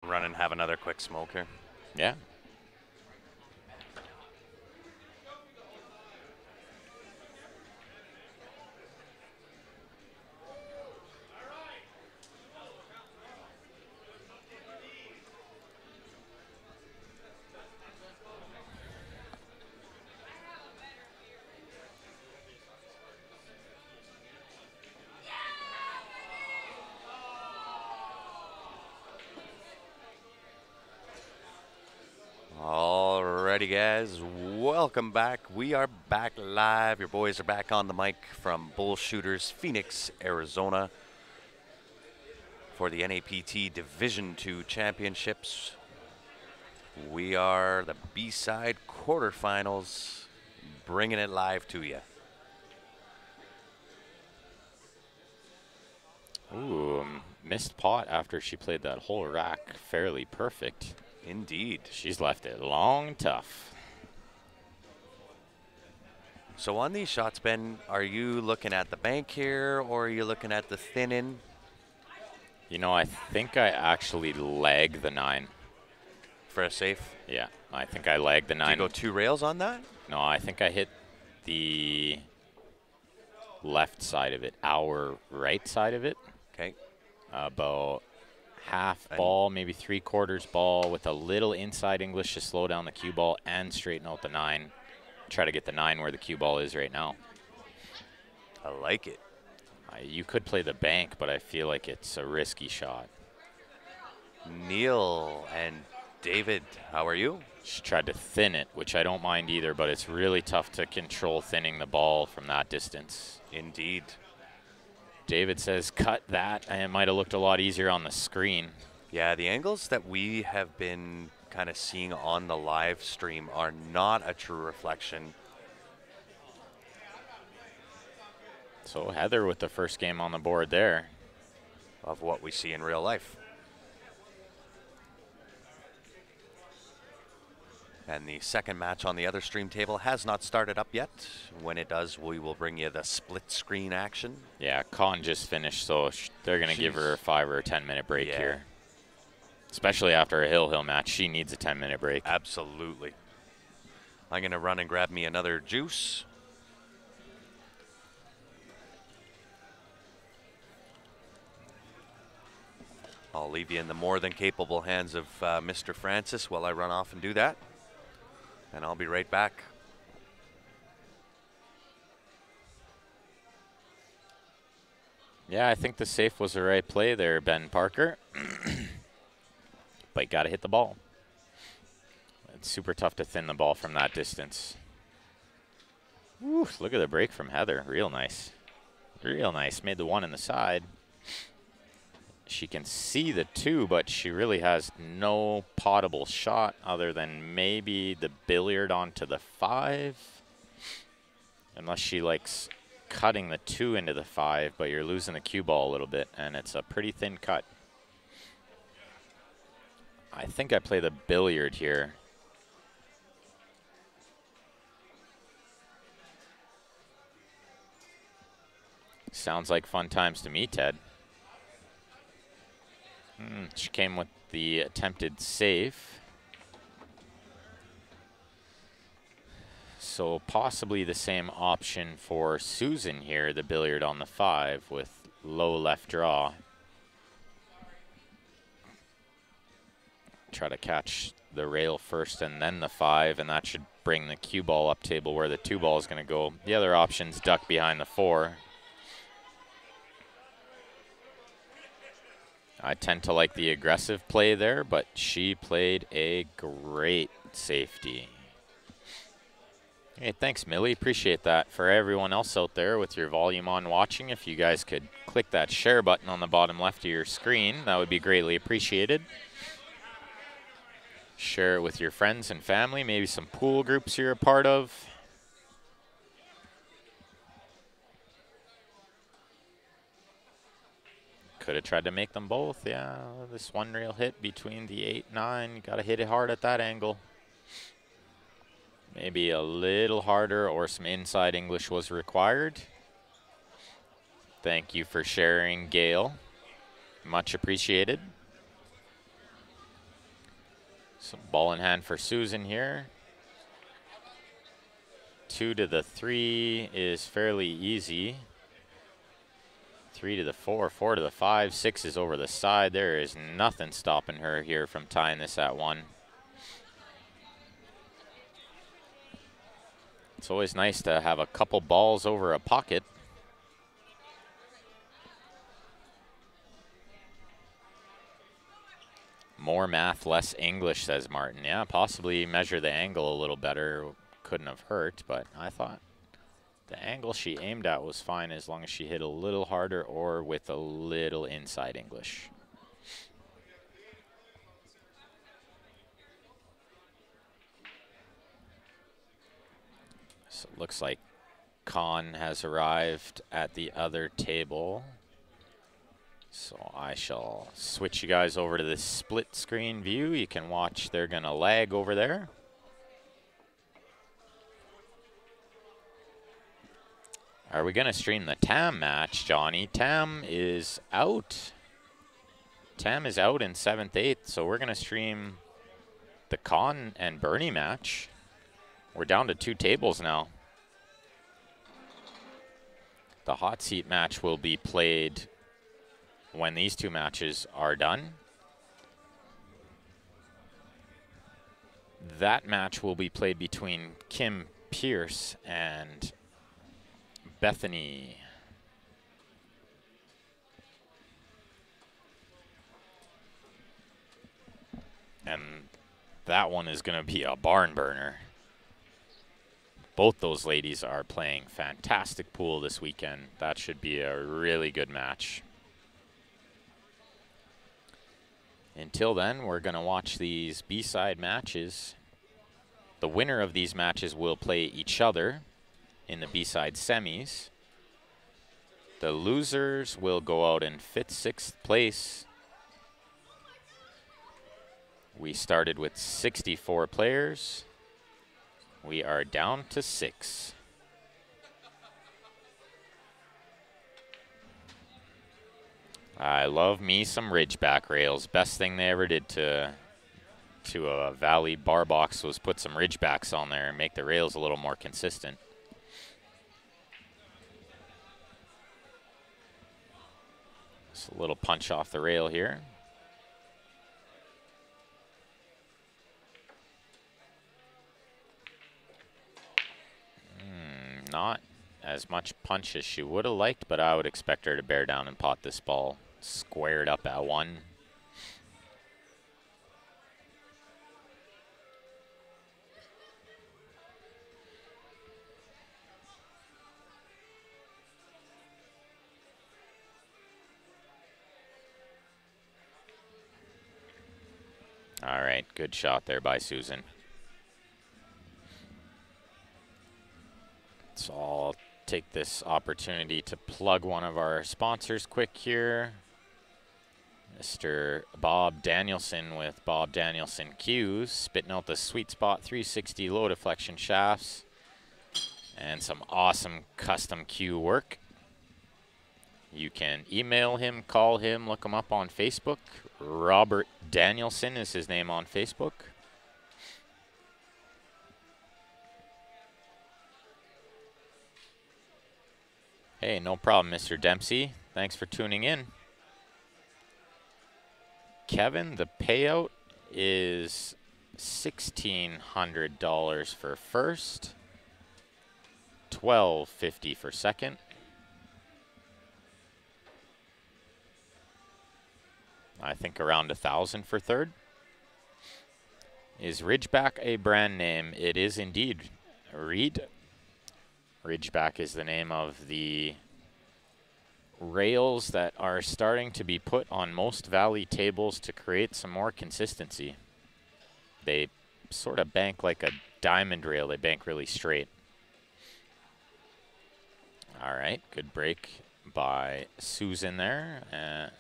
run and have another quick smoke here. Yeah. Alrighty, guys, welcome back. We are back live. Your boys are back on the mic from Bullshooters, Phoenix, Arizona, for the NAPT Division II Championships. We are the B-side quarterfinals, bringing it live to you. Ooh, missed pot after she played that whole rack fairly perfect. Indeed. She's left it long and tough. So on these shots, Ben, are you looking at the bank here, or are you looking at the thin in? You know, I think I actually lag the 9. For a safe? Yeah, I think I lag the 9. Do you go 2 rails on that? No, I think I hit the left side of it, our right side of it. Okay. About half ball, maybe 3/4 ball with a little inside English to slow down the cue ball and straighten out the 9. Try to get the 9 where the cue ball is right now. I like it. You could play the bank, but I feel like it's a risky shot. Neil and David, how are you? She tried to thin it, which I don't mind either, but it's really tough to control thinning the ball from that distance. Indeed. David says cut that, and it might have looked a lot easier on the screen. Yeah, the angles that we have been kind of seeing on the live stream are not a true reflection. So Heather with the first game on the board there. Of what we see in real life. And the second match on the other stream table has not started up yet. When it does, we will bring you the split screen action. Yeah, Con just finished, so they're going to give her a 5 or 10 minute break here. Especially after a hill match, she needs a 10-minute break. Absolutely. I'm going to run and grab me another juice. I'll leave you in the more than capable hands of Mr. Francis while I run off and do that. And I'll be right back. Yeah, I think the safe was the right play there, Ben Parker. But you got to hit the ball. It's super tough to thin the ball from that distance. Woo, look at the break from Heather. Real nice. Real nice. Made the 1 in the side. She can see the 2, but she really has no potable shot other than maybe the billiard onto the 5. Unless she likes cutting the 2 into the 5, but you're losing the cue ball a little bit, and it's a pretty thin cut. I think I play the billiard here. Sounds like fun times to me, Ted. She came with the attempted save. So possibly the same option for Susan here, the billiard on the 5 with low left draw. Try to catch the rail first and then the 5, and that should bring the cue ball up table where the 2 ball is going to go. The other option's duck behind the 4. I tend to like the aggressive play there, but she played a great safety. Hey, thanks, Millie. Appreciate that. For everyone else out there with your volume on watching, if you guys could click that share button on the bottom left of your screen, that would be greatly appreciated. Share it with your friends and family, maybe some pool groups you're a part of. Could have tried to make them both. Yeah, this 1 rail hit between the 8-9. You got to hit it hard at that angle. Maybe a little harder or some inside English was required. Thank you for sharing, Gail. Much appreciated. So ball in hand for Susan here. 2 to the 3 is fairly easy. 3 to the 4, 4 to the 5, 6 is over the side. There is nothing stopping her here from tying this at 1. It's always nice to have a couple balls over a pocket. More math, less English, says Martin. Yeah, possibly measure the angle a little better. Couldn't have hurt, but I thought the angle she aimed at was fine as long as she hit a little harder or with a little inside English. So it looks like Khan has arrived at the other table. So I shall switch you guys over to this split screen view. You can watch, they're gonna lag over there. Are we gonna stream the Tam match, Johnny? Tam is out. Tam is out in 7th, 8th, so we're gonna stream the Khan and Bernie match. We're down to 2 tables now. The hot seat match will be played when these 2 matches are done. That match will be played between Kim Pierce and Bethany. And that one is going to be a barn burner. Both those ladies are playing fantastic pool this weekend. That should be a really good match. Until then, we're going to watch these B-side matches. The winner of these matches will play each other in the B-side semis. The losers will go out in 5th, 6th place. We started with 64 players. We are down to 6. I love me some Ridgeback rails. Best thing they ever did to a Valley bar box was put some Ridgebacks on there and make the rails a little more consistent. Just a little punch off the rail here. Not as much punch as she would have liked, but I would expect her to bear down and pot this ball squared up at 1. All right, good shot there by Susan. So I'll take this opportunity to plug one of our sponsors quick here. Mr. Bob Danielson with Bob Danielson Cues, spitting out the Sweet Spot 360 low deflection shafts and some awesome custom cue work. You can email him, call him, look him up on Facebook. Robert Danielson is his name on Facebook. Hey, no problem, Mr. Dempsey. Thanks for tuning in. Kevin, the payout is $1,600 for first, $1,250 for second. I think around $1,000 for third. Is Ridgeback a brand name? It is indeed. Reed. Ridgeback is the name of the rails that are starting to be put on most Valley tables to create some more consistency. They sort of bank like a diamond rail. They bank really straight. All right, good break by Susan there.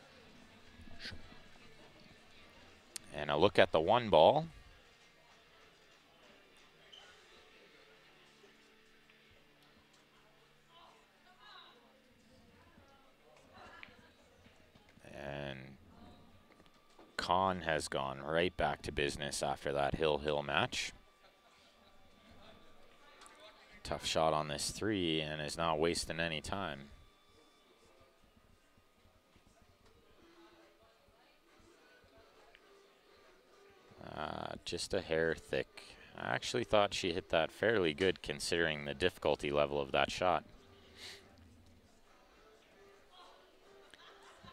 And a look at the 1 ball. And Con has gone right back to business after that hill match. Tough shot on this 3 and is not wasting any time. Just a hair thick. I actually thought she hit that fairly good considering the difficulty level of that shot.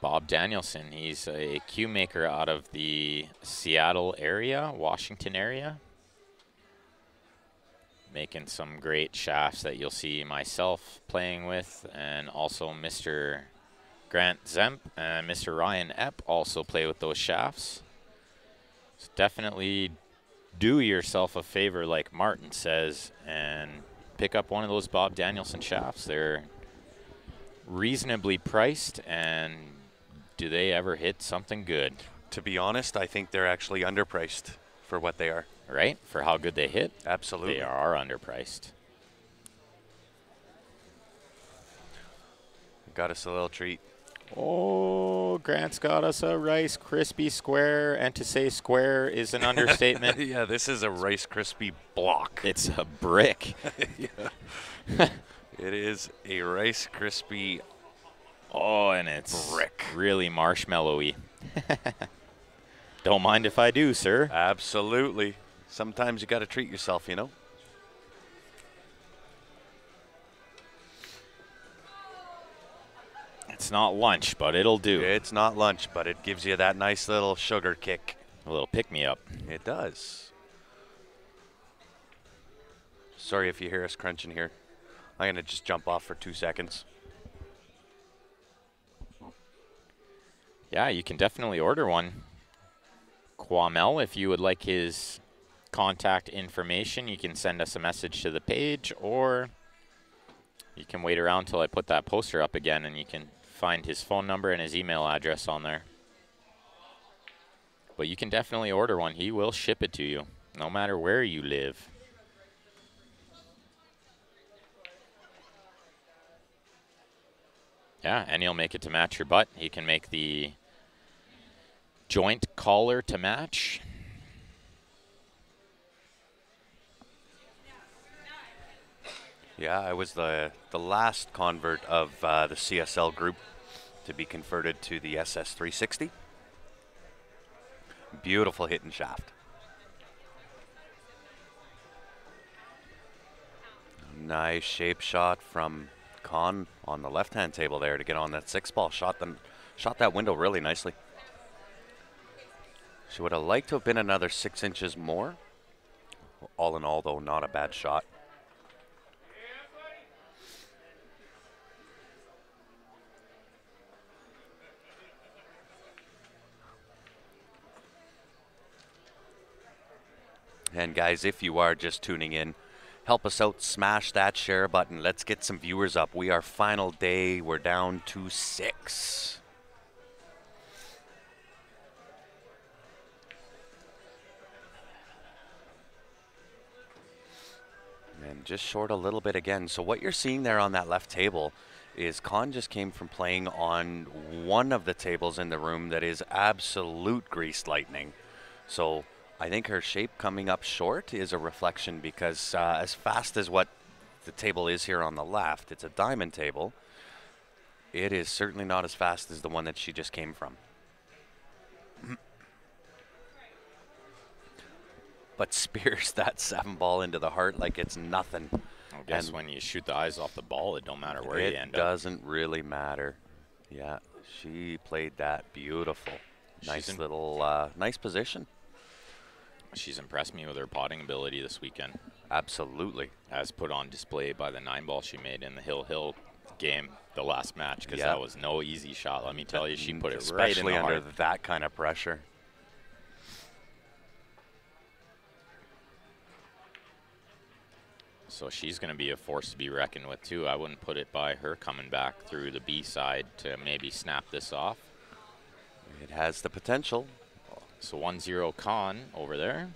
Bob Danielson, he's a cue maker out of the Seattle area, Washington area. Making some great shafts that you'll see myself playing with, and also Mr. Grant Zemp and Mr. Ryan Epp also play with those shafts. So definitely do yourself a favor, like Martin says, and pick up one of those Bob Danielson shafts. They're reasonably priced, and do they ever hit something good? To be honest, I think they're actually underpriced for what they are. Right? For how good they hit? Absolutely. They are underpriced. Got us a little treat. Oh, Grant's got us a Rice Krispie square, and to say square is an understatement. Yeah, this is a Rice Krispie block. It's a brick. Yeah. It is a Rice Krispie. Oh, and it's brick. Really marshmallowy. Don't mind if I do, sir. Absolutely. Sometimes you got to treat yourself, you know. It's not lunch, but it'll do. It's not lunch, but it gives you that nice little sugar kick. A little pick-me-up. It does. Sorry if you hear us crunching here. I'm going to just jump off for 2 seconds. Yeah, you can definitely order one. Kwamel, if you would like his contact information, you can send us a message to the page, or you can wait around till I put that poster up again and you can find his phone number and his email address on there. But you can definitely order one. He will ship it to you, no matter where you live. Yeah, and he'll make it to match your butt. He can make the joint collar to match. Yeah, I was the last convert of the CSL group to be converted to the SS360. Beautiful hit and shaft. Nice shape shot from Con on the left-hand table there to get on that 6-ball. Shot that window really nicely. She would have liked to have been another 6 inches more. All in all, though, not a bad shot. And guys, if you are just tuning in, help us out, smash that share button. Let's get some viewers up. We are final day. We're down to 6. And just short a little bit again. So what you're seeing there on that left table is Con just came from playing on one of the tables in the room that is absolute greased lightning. So I think her shape coming up short is a reflection, because as fast as what the table is here on the left, it's a diamond table. It is certainly not as fast as the one that she just came from. But spears that 7-ball into the heart like it's nothing. I guess when you shoot the eyes off the ball, it don't matter where you end up. It doesn't really matter. Yeah, she played that beautiful. Nice little, nice position. She's impressed me with her potting ability this weekend. Absolutely. As put on display by the 9-ball she made in the Hill game, the last match, because that was no easy shot. Let me tell you, she put it right in the heart. Especially under that kind of pressure. So she's going to be a force to be reckoned with, too. I wouldn't put it by her coming back through the B side to maybe snap this off. It has the potential. So 1-0 Con over there.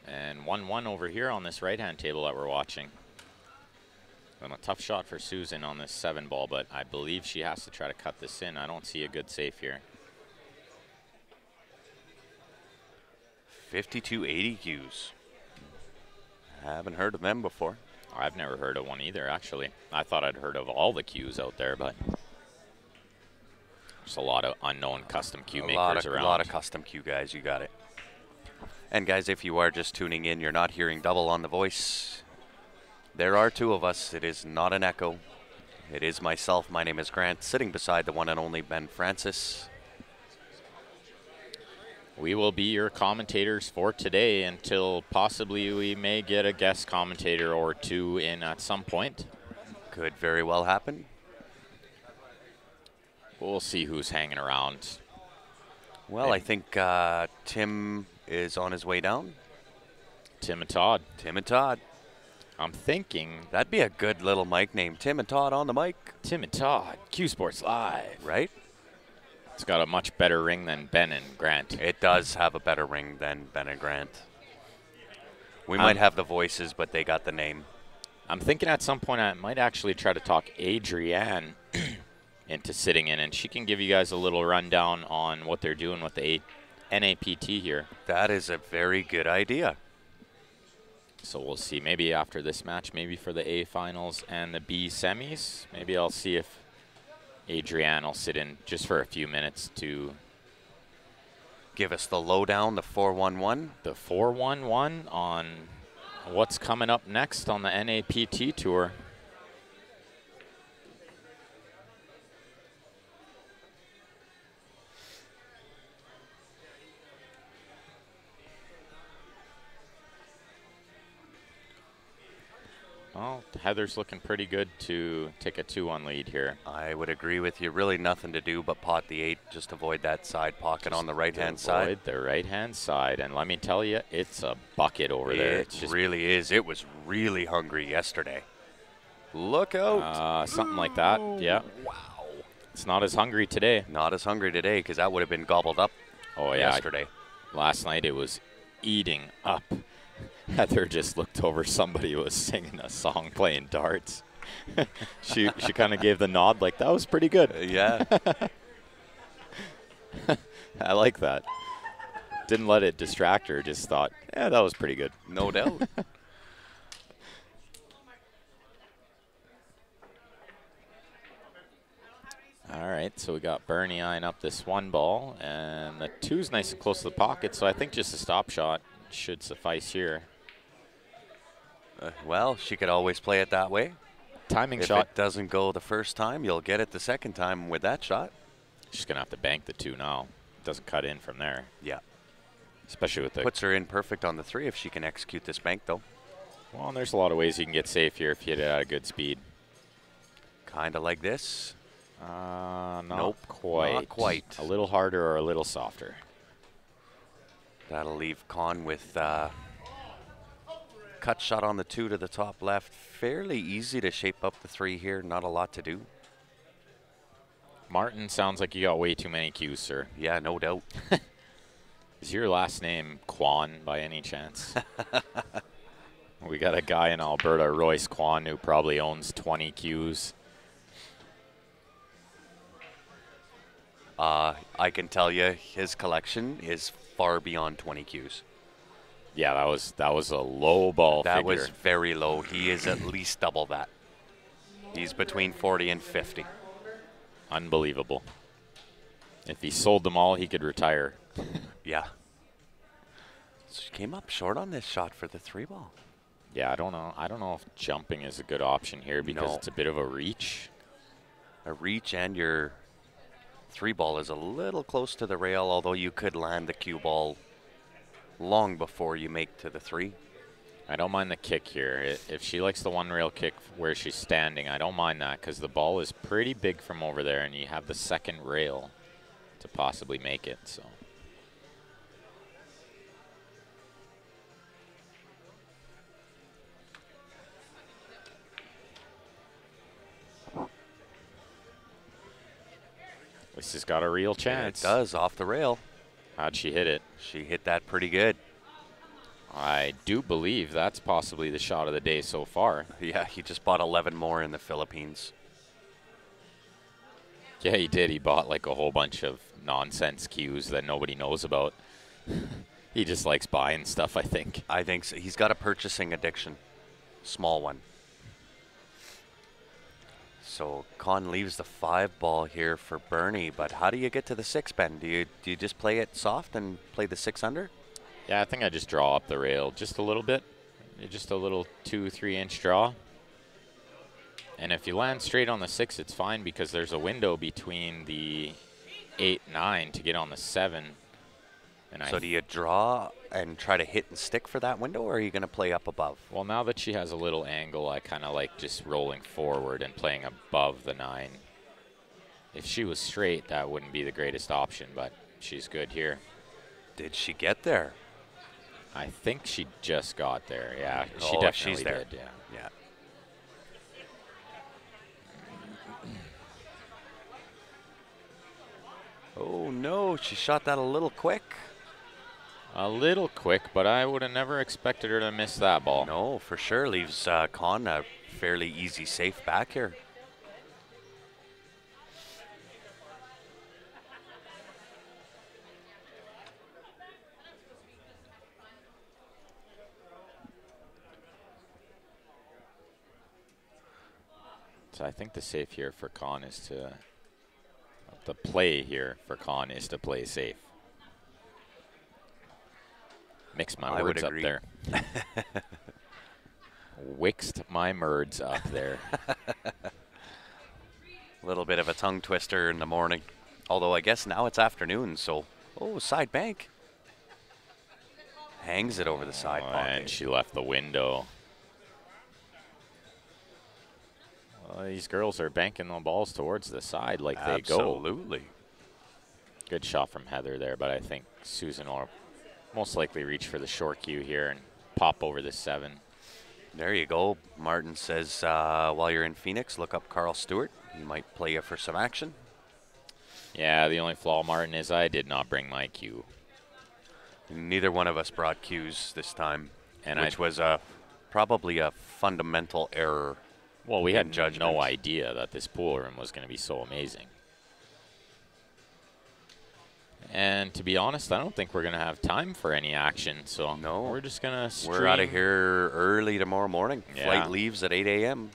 And 1-1 over here on this right-hand table that we're watching. And a tough shot for Susan on this 7-ball, but I believe she has to try to cut this in. I don't see a good safe here. 5280 cues. Haven't heard of them before. I've never heard of one either, actually. I thought I'd heard of all the cues out there, but there's a lot of unknown custom cue makers around. A lot of custom cue guys, you got it. And guys, if you are just tuning in, you're not hearing double on the voice. There are two of us. It is not an echo. It is myself. My name is Grant, sitting beside the one and only Ben Francis. We will be your commentators for today until possibly we may get a guest commentator or two in at some point. Could very well happen. We'll see who's hanging around. Well, I think Tim is on his way down. Tim and Todd. Tim and Todd. I'm thinking That'd be a good little mic name. Tim and Todd on the mic. Tim and Todd, Q Sports Live. Right? It's got a much better ring than Ben and Grant. It does have a better ring than Ben and Grant. We might have the voices, but they got the name. I'm thinking at some point I might actually try to talk Adrienne into sitting in, and she can give you guys a little rundown on what they're doing with the NAPT here. That is a very good idea. So we'll see. Maybe after this match, maybe for the A finals and the B semis, maybe I'll see if Adrienne will sit in just for a few minutes to give us the lowdown, the 411. The 411 on what's coming up next on the NAPT Tour. Well, Heather's looking pretty good to take a 2-1 lead here. I would agree with you. Really nothing to do but pot the 8. Just avoid that side pocket on the right-hand side. Avoid the right-hand side. And let me tell you, it's a bucket over there. It really is. It was really hungry yesterday. Look out. Something like that, yeah. Wow. It's not as hungry today. Not as hungry today because that would have been gobbled up yesterday. Last night it was eating up. Heather just looked over. Somebody was singing a song, playing darts. she kind of gave the nod like, that was pretty good. Yeah. I like that. Didn't let it distract her. Just thought, yeah, that was pretty good. No doubt. All right, so we got Bernie eyeing up this 1 ball, and the 2's nice and close to the pocket, so I think just a stop shot should suffice here. Well, she could always play it that way. Timing shot. If it doesn't go the first time, you'll get it the second time with that shot. She's going to have to bank the 2 now. It doesn't cut in from there. Yeah. Especially with the... Puts her in perfect on the 3 if she can execute this bank, though. Well, and there's a lot of ways you can get safe here if you hit it at a good speed. Kind of like this. Nope, quite. Not quite. A little harder or a little softer. That'll leave Con with cut shot on the 2 to the top left. Fairly easy to shape up the 3 here. Not a lot to do. Martin, sounds like you got way too many cues, sir. Yeah, no doubt. Is your last name Kwan by any chance? We got a guy in Alberta, Royce Kwan, who probably owns 20 cues. I can tell you his collection is far beyond 20 cues. Yeah, that was a low ball figure. That was very low. He is at least double that. He's between 40 and 50. Unbelievable. If he sold them all, he could retire. Yeah. So she came up short on this shot for the 3 ball. Yeah, I don't know. I don't know if jumping is a good option here because it's a bit of a reach. A reach, and your 3 ball is a little close to the rail, although you could land the cue ball long before you make to the 3. I don't mind the kick here. If she likes the 1 rail kick where she's standing, I don't mind that because the ball is pretty big from over there and you have the 2nd rail to possibly make it. So. This has got a real chance. It does, off the rail. How'd she hit it? She hit that pretty good. I do believe that's possibly the shot of the day so far. Yeah, he just bought 11 more in the Philippines. Yeah, he did. He bought like a whole bunch of nonsense cues that nobody knows about. He just likes buying stuff, I think. I think so. He's got a purchasing addiction. Small one. So Con leaves the 5 ball here for Bernie, but how do you get to the 6, Ben? Do you just play it soft and play the 6 under? Yeah, I think I just draw up the rail just a little bit. Just a little 2-3 inch draw. And if you land straight on the 6, it's fine because there's a window between the 8-9 to get on the 7. And so do you draw and try to hit and stick for that window, or are you going to play up above? Well, now that she has a little angle, I kind of like just rolling forward and playing above the 9. If she was straight, that wouldn't be the greatest option, but she's good here. Did she get there? I think she just got there, yeah. She Oh, definitely she's there. did, yeah. Yeah. Oh, no, she shot that a little quick. A little quick, but I would have never expected her to miss that ball. No, for sure. Leaves Con a fairly easy safe back here. So I think the safe here for Con is to, the play here for Con is to play safe. Mix my words up there. Wixed my merds up there. A little bit of a tongue twister in the morning. Although I guess now it's afternoon, so... Oh, side bank. Hangs it over the side pocket. And she left the window. Well, these girls are banking the balls towards the side like they go. Absolutely. Good shot from Heather there, but I think Susan will most likely reach for the short cue here and pop over the 7. There you go. Martin says, while you're in Phoenix, look up Carl Stewart. He might play you for some action. Yeah, the only flaw, Martin, is I did not bring my cue. Neither one of us brought cues this time, and which was probably a fundamental error. Well, we had judgment. no idea that this pool room was going to be so amazing. And to be honest, I don't think we're going to have time for any action. So no, we're just going to stream. We're out of here early tomorrow morning. Yeah. Flight leaves at 8 a.m.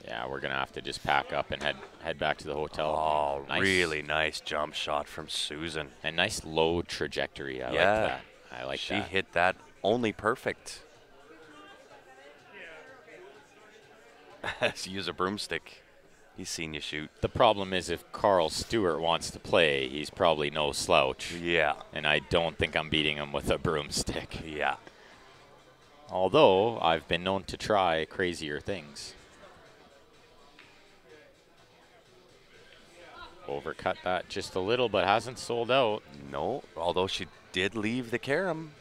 Yeah, we're going to have to just pack up and head back to the hotel. Oh, nice. Really nice jump shot from Susan. And nice low trajectory. I like that. I like she that. She hit that only perfect. Use a broomstick. He's seen you shoot. The problem is if Carl Stewart wants to play, he's probably no slouch. Yeah. And I don't think I'm beating him with a broomstick. Yeah. Although I've been known to try crazier things. Overcut that just a little, but hasn't sold out. No, although she did leave the carom.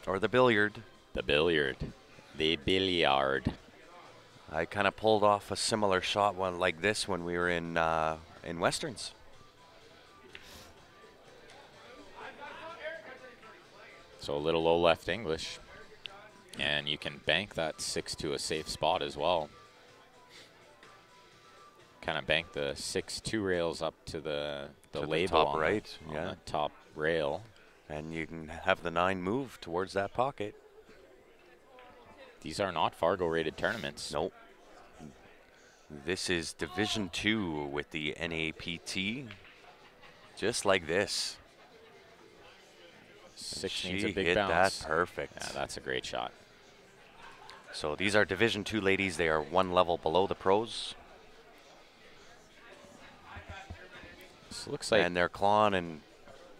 Or the billiard. The billiard. The billiard. I kind of pulled off a similar shot one like this when we were in Westerns. So a little low left English. And you can bank that 6 to a safe spot as well. Kind of bank the 6-2 rails up to the label top on, right, on the top rail. And you can have the 9 move towards that pocket. These are not Fargo rated tournaments. Nope. This is Division 2 with the NAPT. Just like this. 6 needs a big hit bounce. That perfect. Yeah, that's a great shot. So these are Division 2 ladies. They are 1 level below the pros. This looks like, and they're clawing and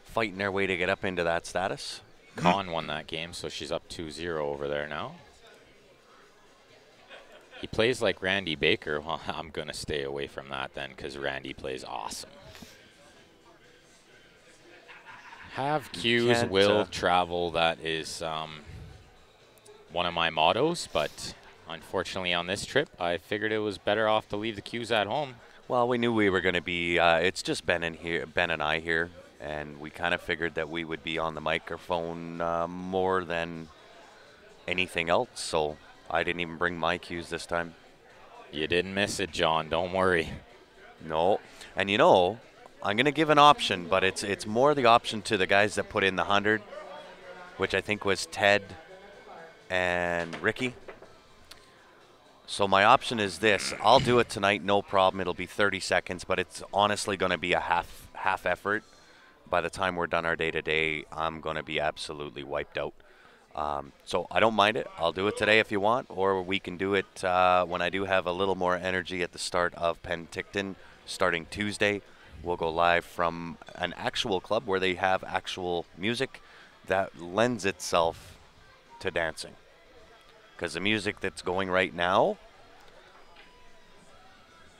fighting their way to get up into that status. Con won that game, so she's up 2-0 over there now. He plays like Randy Baker. Well, I'm going to stay away from that then because Randy plays awesome. Have cues, will travel. That is one of my mottos, but unfortunately on this trip, I figured it was better off to leave the cues at home. Well, we knew we were going to be, it's just Ben and I here, and we kind of figured that we would be on the microphone more than anything else, so I didn't even bring my cues this time. You didn't miss it, John. Don't worry. No. And you know, I'm going to give an option, but it's more the option to the guys that put in the 100, which I think was Ted and Ricky. So my option is this. I'll do it tonight, no problem. It'll be 30 seconds, but it's honestly going to be a half effort. By the time we're done our day-to-day, I'm going to be absolutely wiped out. So I don't mind it. I'll do it today if you want, or we can do it when I do have a little more energy at the start of Penticton, starting Tuesday. We'll go live from an actual club where they have actual music that lends itself to dancing. Because the music that's going right now,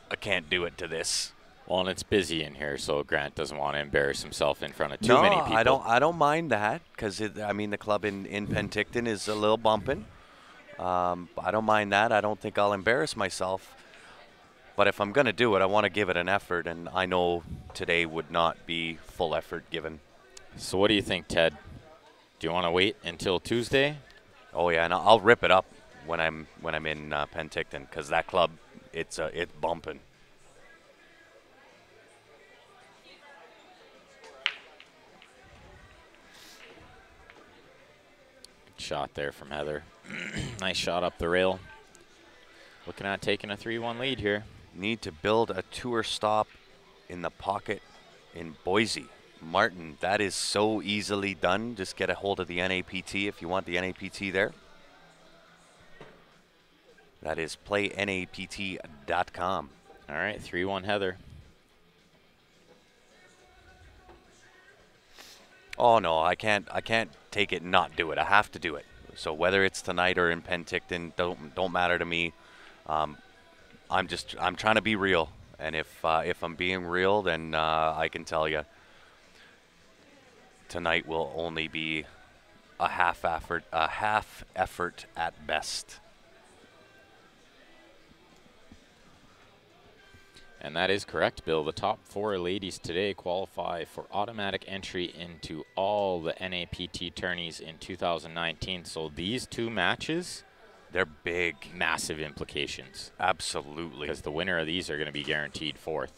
I can't do it to this. Well, and it's busy in here, so Grant doesn't want to embarrass himself in front of too many people. No, I don't mind that because I mean the club in Penticton is a little bumping. I don't mind that. I don't think I'll embarrass myself. But if I'm going to do it, I want to give it an effort, and I know today would not be full effort given. So what do you think, Ted? Do you want to wait until Tuesday? Oh yeah, and I'll rip it up when I'm in Penticton because that club it's bumping. Good shot there from Heather. Nice shot up the rail. Looking at taking a 3-1 lead here. Need to build a tour stop in the pocket in Boise. Martin, that is so easily done. Just get a hold of the NAPT if you want the NAPT there. That is playnapt.com. All right, 3-1 Heather. Oh no, I can't take it and not do it. I have to do it. So whether it's tonight or in Penticton, don't matter to me. I'm trying to be real, and if I'm being real, then I can tell you tonight will only be a half effort at best. And that is correct, Bill. The top 4 ladies today qualify for automatic entry into all the NAPT tourneys in 2019. So these 2 matches, they're big. Massive implications. Absolutely. Because the winner of these are going to be guaranteed 4th.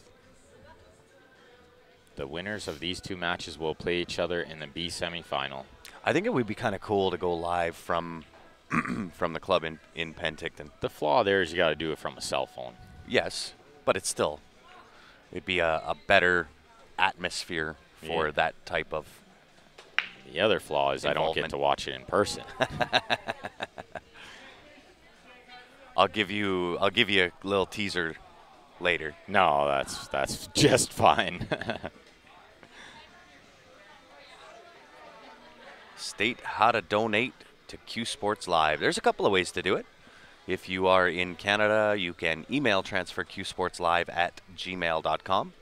The winners of these 2 matches will play each other in the B semifinal. I think it would be kind of cool to go live from from the club in Penticton. The flaw there is you got to do it from a cell phone. Yes, but it'd be a better atmosphere for that type of. The other flaw is I don't get to watch it in person. I'll give you a little teaser later. No, that's just fine. State how to donate to Q Sports Live. There's a couple of ways to do it. If you are in Canada, you can email transferqsportslive@gmail.com.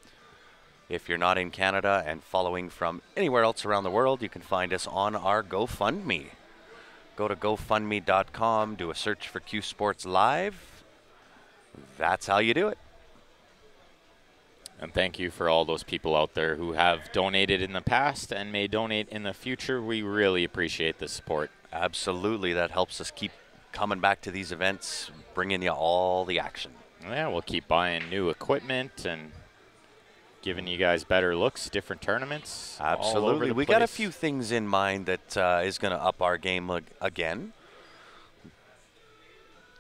If you're not in Canada and following from anywhere else around the world, you can find us on our GoFundMe. Go to GoFundMe.com, do a search for Q Sports Live. That's how you do it. And thank you for all those people out there who have donated in the past and may donate in the future. We really appreciate the support. Absolutely. That helps us keep coming back to these events, bringing you all the action. Yeah, we'll keep buying new equipment and giving you guys better looks, different tournaments. Absolutely. We got a few things in mind that is going to up our game again.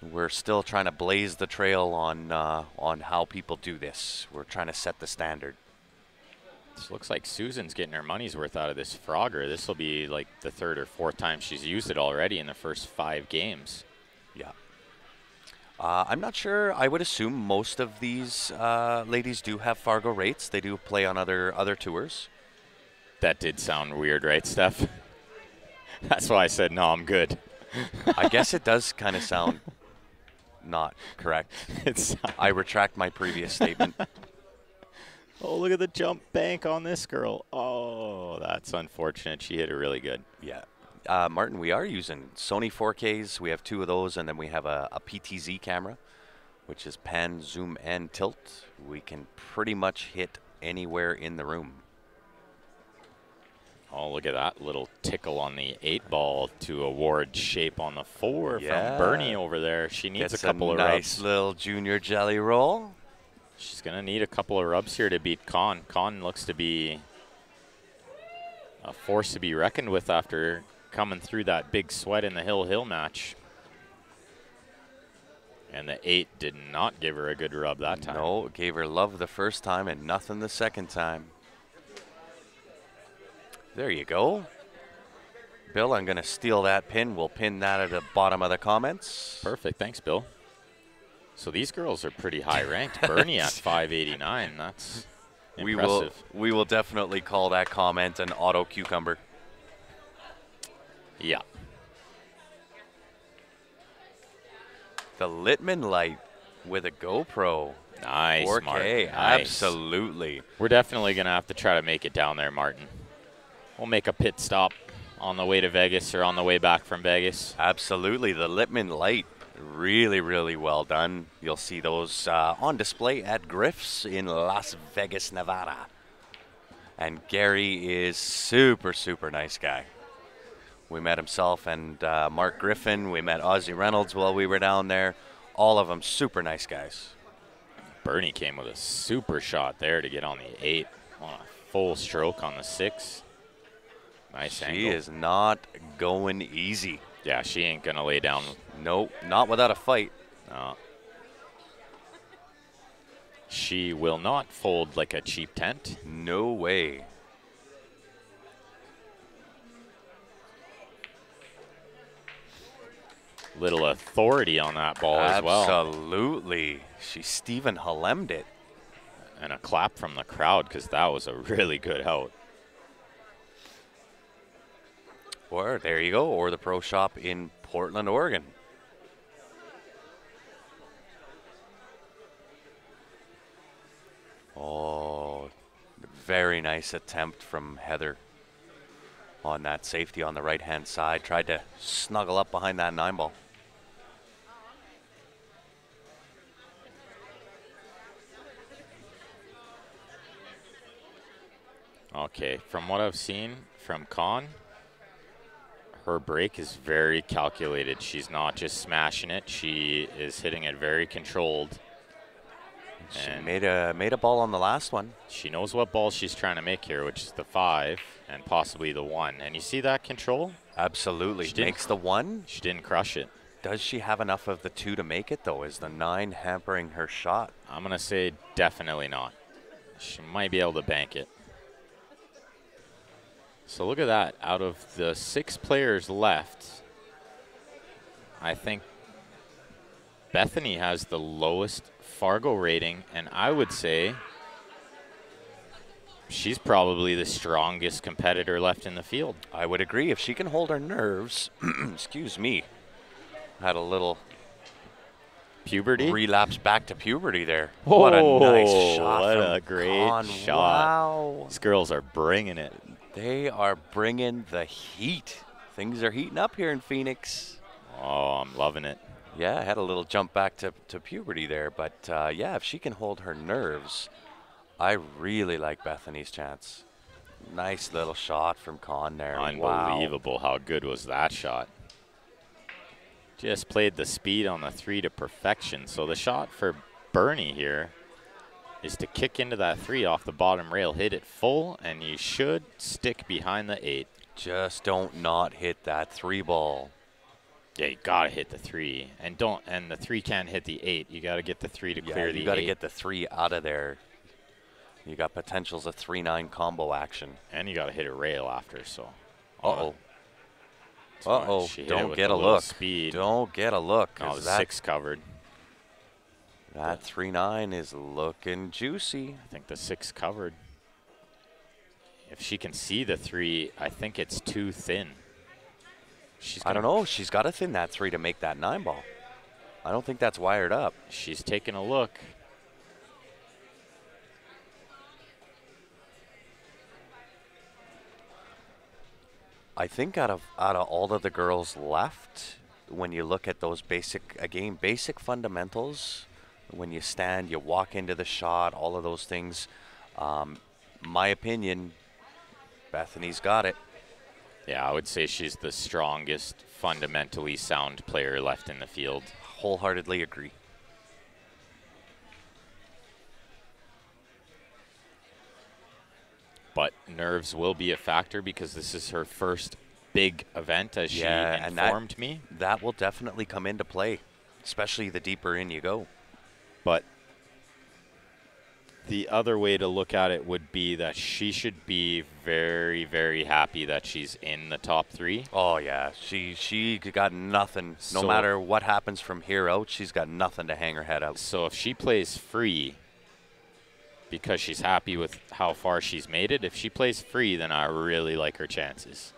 We're still trying to blaze the trail on how people do this. We're trying to set the standard. This looks like Susan's getting her money's worth out of this Frogger. This will be like the 3rd or 4th time she's used it already in the first 5 games. Yeah. I'm not sure. I would assume most of these ladies do have Fargo rates. They do play on other tours. That did sound weird, right, Steph? That's why I said, no, I'm good. I guess it does kind of sound not correct. I retract my previous statement. Oh, look at the jump bank on this girl. Oh, that's unfortunate. She hit it really good. Yeah. Martin, we are using Sony 4Ks. We have 2 of those, and then we have a PTZ camera, which is pan, zoom, and tilt. We can pretty much hit anywhere in the room. Oh, look at that little tickle on the 8-ball to award shape on the 4 from Bernie over there. She needs a couple of nice rubs. Little junior jelly roll. She's going to need a couple of rubs here to beat Con. Con looks to be a force to be reckoned with after coming through that big sweat in the Hill match. And the 8 did not give her a good rub that time. No, it gave her love the first time and nothing the second time. There you go. Bill, I'm going to steal that pin. We'll pin that at the bottom of the comments. Perfect. Thanks, Bill. So these girls are pretty high ranked. Bernie at 589. That's impressive. We will definitely call that comment an auto cucumber. Yeah. The Littman light with a GoPro. Nice, 4K, Martin. Nice. Absolutely. We're definitely going to have to try to make it down there, Martin. We'll make a pit stop on the way to Vegas or on the way back from Vegas. Absolutely. The Littman light, really, really well done. You'll see those on display at Griff's in Las Vegas, Nevada. And Gary is super, super nice guy. We met himself and Mark Griffin. We met Ozzy Reynolds while we were down there. All of them super nice guys. Bernie came with a super shot there to get on the 8 on a full stroke on the 6. Nice angle. She is not going easy. Yeah, she ain't going to lay down. Nope, not without a fight. No. She will not fold like a cheap tent. No way. Little authority on that ball as well. Absolutely. She Stephen Halemmed it. And a clap from the crowd because that was a really good out. Or there you go, or the pro shop in Portland, Oregon. Oh, very nice attempt from Heather on that safety on the right-hand side. Tried to snuggle up behind that 9-ball. Okay, from what I've seen from Con, her break is very calculated. She's not just smashing it. She is hitting it very controlled. She made a ball on the last one. She knows what ball she's trying to make here, which is the 5 and possibly the 1. And you see that control? Absolutely. She makes the 1. She didn't crush it. Does she have enough of the 2 to make it, though? Is the 9 hampering her shot? I'm going to say definitely not. She might be able to bank it. So look at that. Out of the 6 players left, I think Bethany has the lowest Fargo rating, and I would say she's probably the strongest competitor left in the field. I would agree. If she can hold her nerves, excuse me, had a little puberty relapse back to puberty there. Oh, what a nice shot. What a great shot. Wow. These girls are bringing it. They are bringing the heat. Things are heating up here in Phoenix. Oh, I'm loving it. Yeah, I had a little jump back to puberty there. But, yeah, if she can hold her nerves, I really like Bethany's chance. Nice little shot from Con there. Unbelievable. Wow. How good was that shot? Just played the speed on the 3 to perfection. So the shot for Bernie here is to kick into that 3 off the bottom rail, hit it full, and you should stick behind the 8. Just don't not hit that 3 ball. Yeah, you gotta hit the 3, and the 3 can't hit the 8. You gotta get the 3 to clear the 8. You gotta get the 3 out of there. You got potentials of 3-9 combo action, and you gotta hit a rail after. So, uh-oh. Don't get a look. Speed. Don't get a look. Oh, the 6 covered. That 3-9 is looking juicy. I think the 6 covered. If she can see the 3, I think it's too thin. I don't know. She's got to thin that 3 to make that 9 ball. I don't think that's wired up. She's taking a look. I think out of all of the girls left, when you look at those basic fundamentals, when you stand, you walk into the shot, all of those things, my opinion, Bethany's got it. Yeah, I would say she's the strongest, fundamentally sound player left in the field. Wholeheartedly agree. nerves will be a factor because this is her first big event, as she informed me. That will definitely come into play, especially the deeper in you go. But the other way to look at it would be that she should be very, very happy that she's in the top 3. Oh, yeah. She got nothing. No matter what happens from here out, she's got nothing to hang her head out. So if she plays free because she's happy with how far she's made it, if she plays free, then I really like her chances.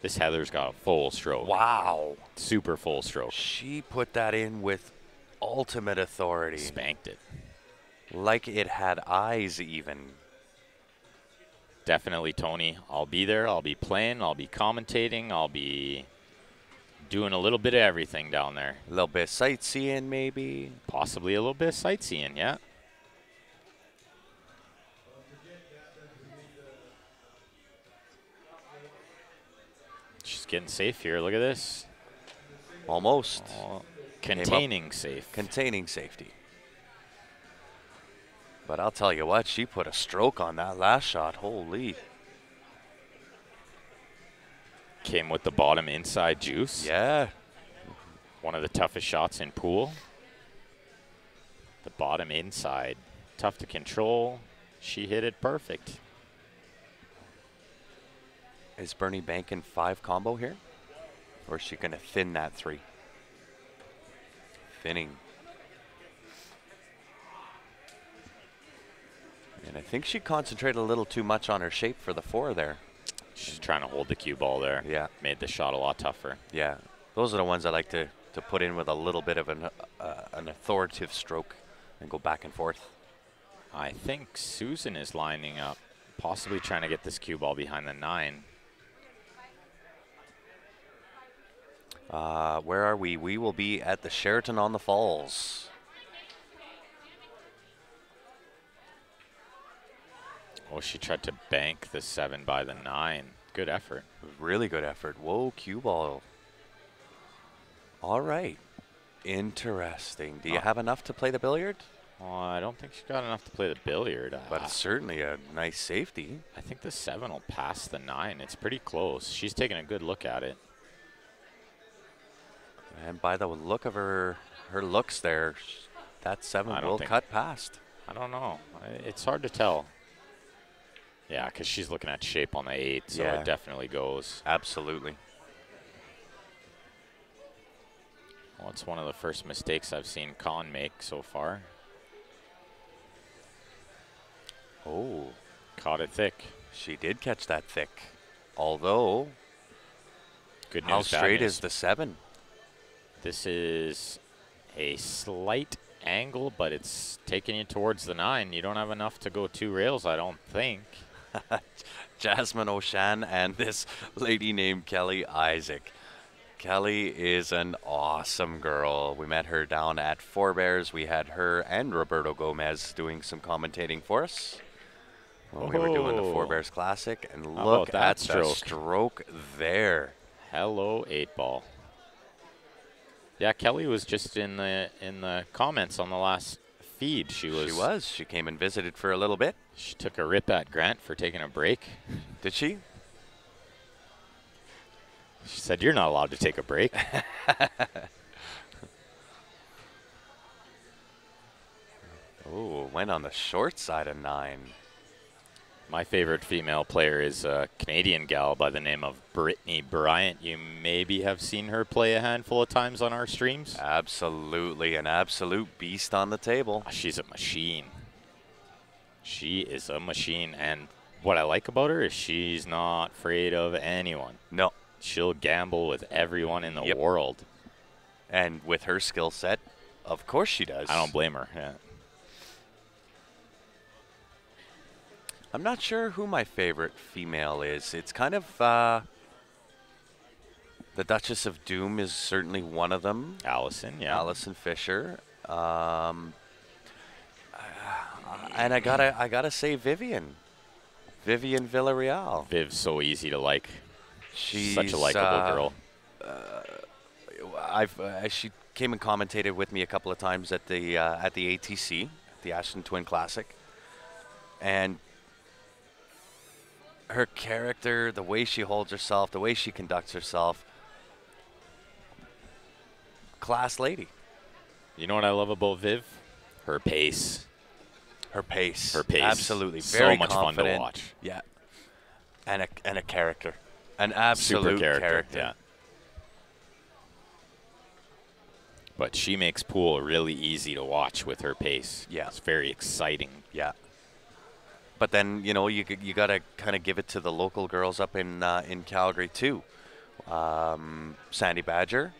This Heather's got a full stroke. Wow. Super full stroke. She put that in with ultimate authority. Spanked it. Like it had eyes even. Definitely, Tony. I'll be there. I'll be playing. I'll be commentating. I'll be doing a little bit of everything down there. A little bit of sightseeing, maybe. Possibly a little bit of sightseeing, yeah. She's getting safe here. Look at this. Almost. Oh, containing safe. Containing safety. But I'll tell you what, she put a stroke on that last shot. Holy. Came with the bottom inside juice. Yeah. One of the toughest shots in pool. The bottom inside. Tough to control. She hit it perfect. Is Bernie banking 5 combo here? Or is she going to thin that 3? Thinning. And I think she concentrated a little too much on her shape for the 4 there. She's trying to hold the cue ball there. Yeah. Made the shot a lot tougher. Yeah. Those are the ones I like to put in with a little bit of an authoritative stroke and go back and forth. I think Susan is lining up, possibly trying to get this cue ball behind the 9. Where are we? We will be at the Sheraton on the Falls. Oh, she tried to bank the 7 by the 9. Good effort. Really good effort. Whoa, cue ball. All right. Interesting. Do you have enough to play the billiard? Oh, I don't think she got enough to play the billiard. But it's certainly a nice safety. I think the 7 will pass the 9. It's pretty close. She's taking a good look at it. And by the look of her looks there, that 7 will cut past. I don't know. It's hard to tell. Yeah, because she's looking at shape on the 8, so it definitely goes. Absolutely. Well, it's one of the first mistakes I've seen Con make so far. Oh. Caught it thick. She did catch that thick. Although, good news, how straight is the 7? This is a slight angle, but it's taking you towards the 9. You don't have enough to go 2 rails, I don't think. Jasmine O'Shan and this lady named Kelly Isaac. Kelly is an awesome girl. We met her down at Forebears. We had her and Roberto Gomez doing some commentating for us when we were doing the Forebears Classic. And look at the stroke there. Hello, 8-ball. Yeah, Kelly was just in the comments on the last feed. She was. She came and visited for a little bit. She took a rip at Grant for taking a break. Did she? She said, "You're not allowed to take a break." Oh, went on the short side of 9. My favorite female player is a Canadian gal by the name of Brittany Bryant. You maybe have seen her play a handful of times on our streams. Absolutely, an absolute beast on the table. She's a machine. She is a machine, and what I like about her is she's not afraid of anyone. No. She'll gamble with everyone in the world. And with her skill set, of course she does. I don't blame her, yeah. I'm not sure who my favorite female is. It's kind of the Duchess of Doom is certainly one of them. Allison, yeah. Allison Fisher. And I gotta say Vivian Villarreal. Viv's so easy to like. She's such a likable girl. She came and commentated with me a couple of times at the ATC, the Ashton Twin Classic, and her character, the way she holds herself, the way she conducts herself. Class lady. You know what I love about Viv? Her pace. Her pace. Her pace. Absolutely. So Very much confident. fun to watch. Yeah. And a character. An absolute Super character. Yeah. But she makes pool really easy to watch with her pace. Yeah. It's very exciting. Yeah. But then, you know, you got to kind of give it to the local girls up in Calgary, too. Sandy Badger.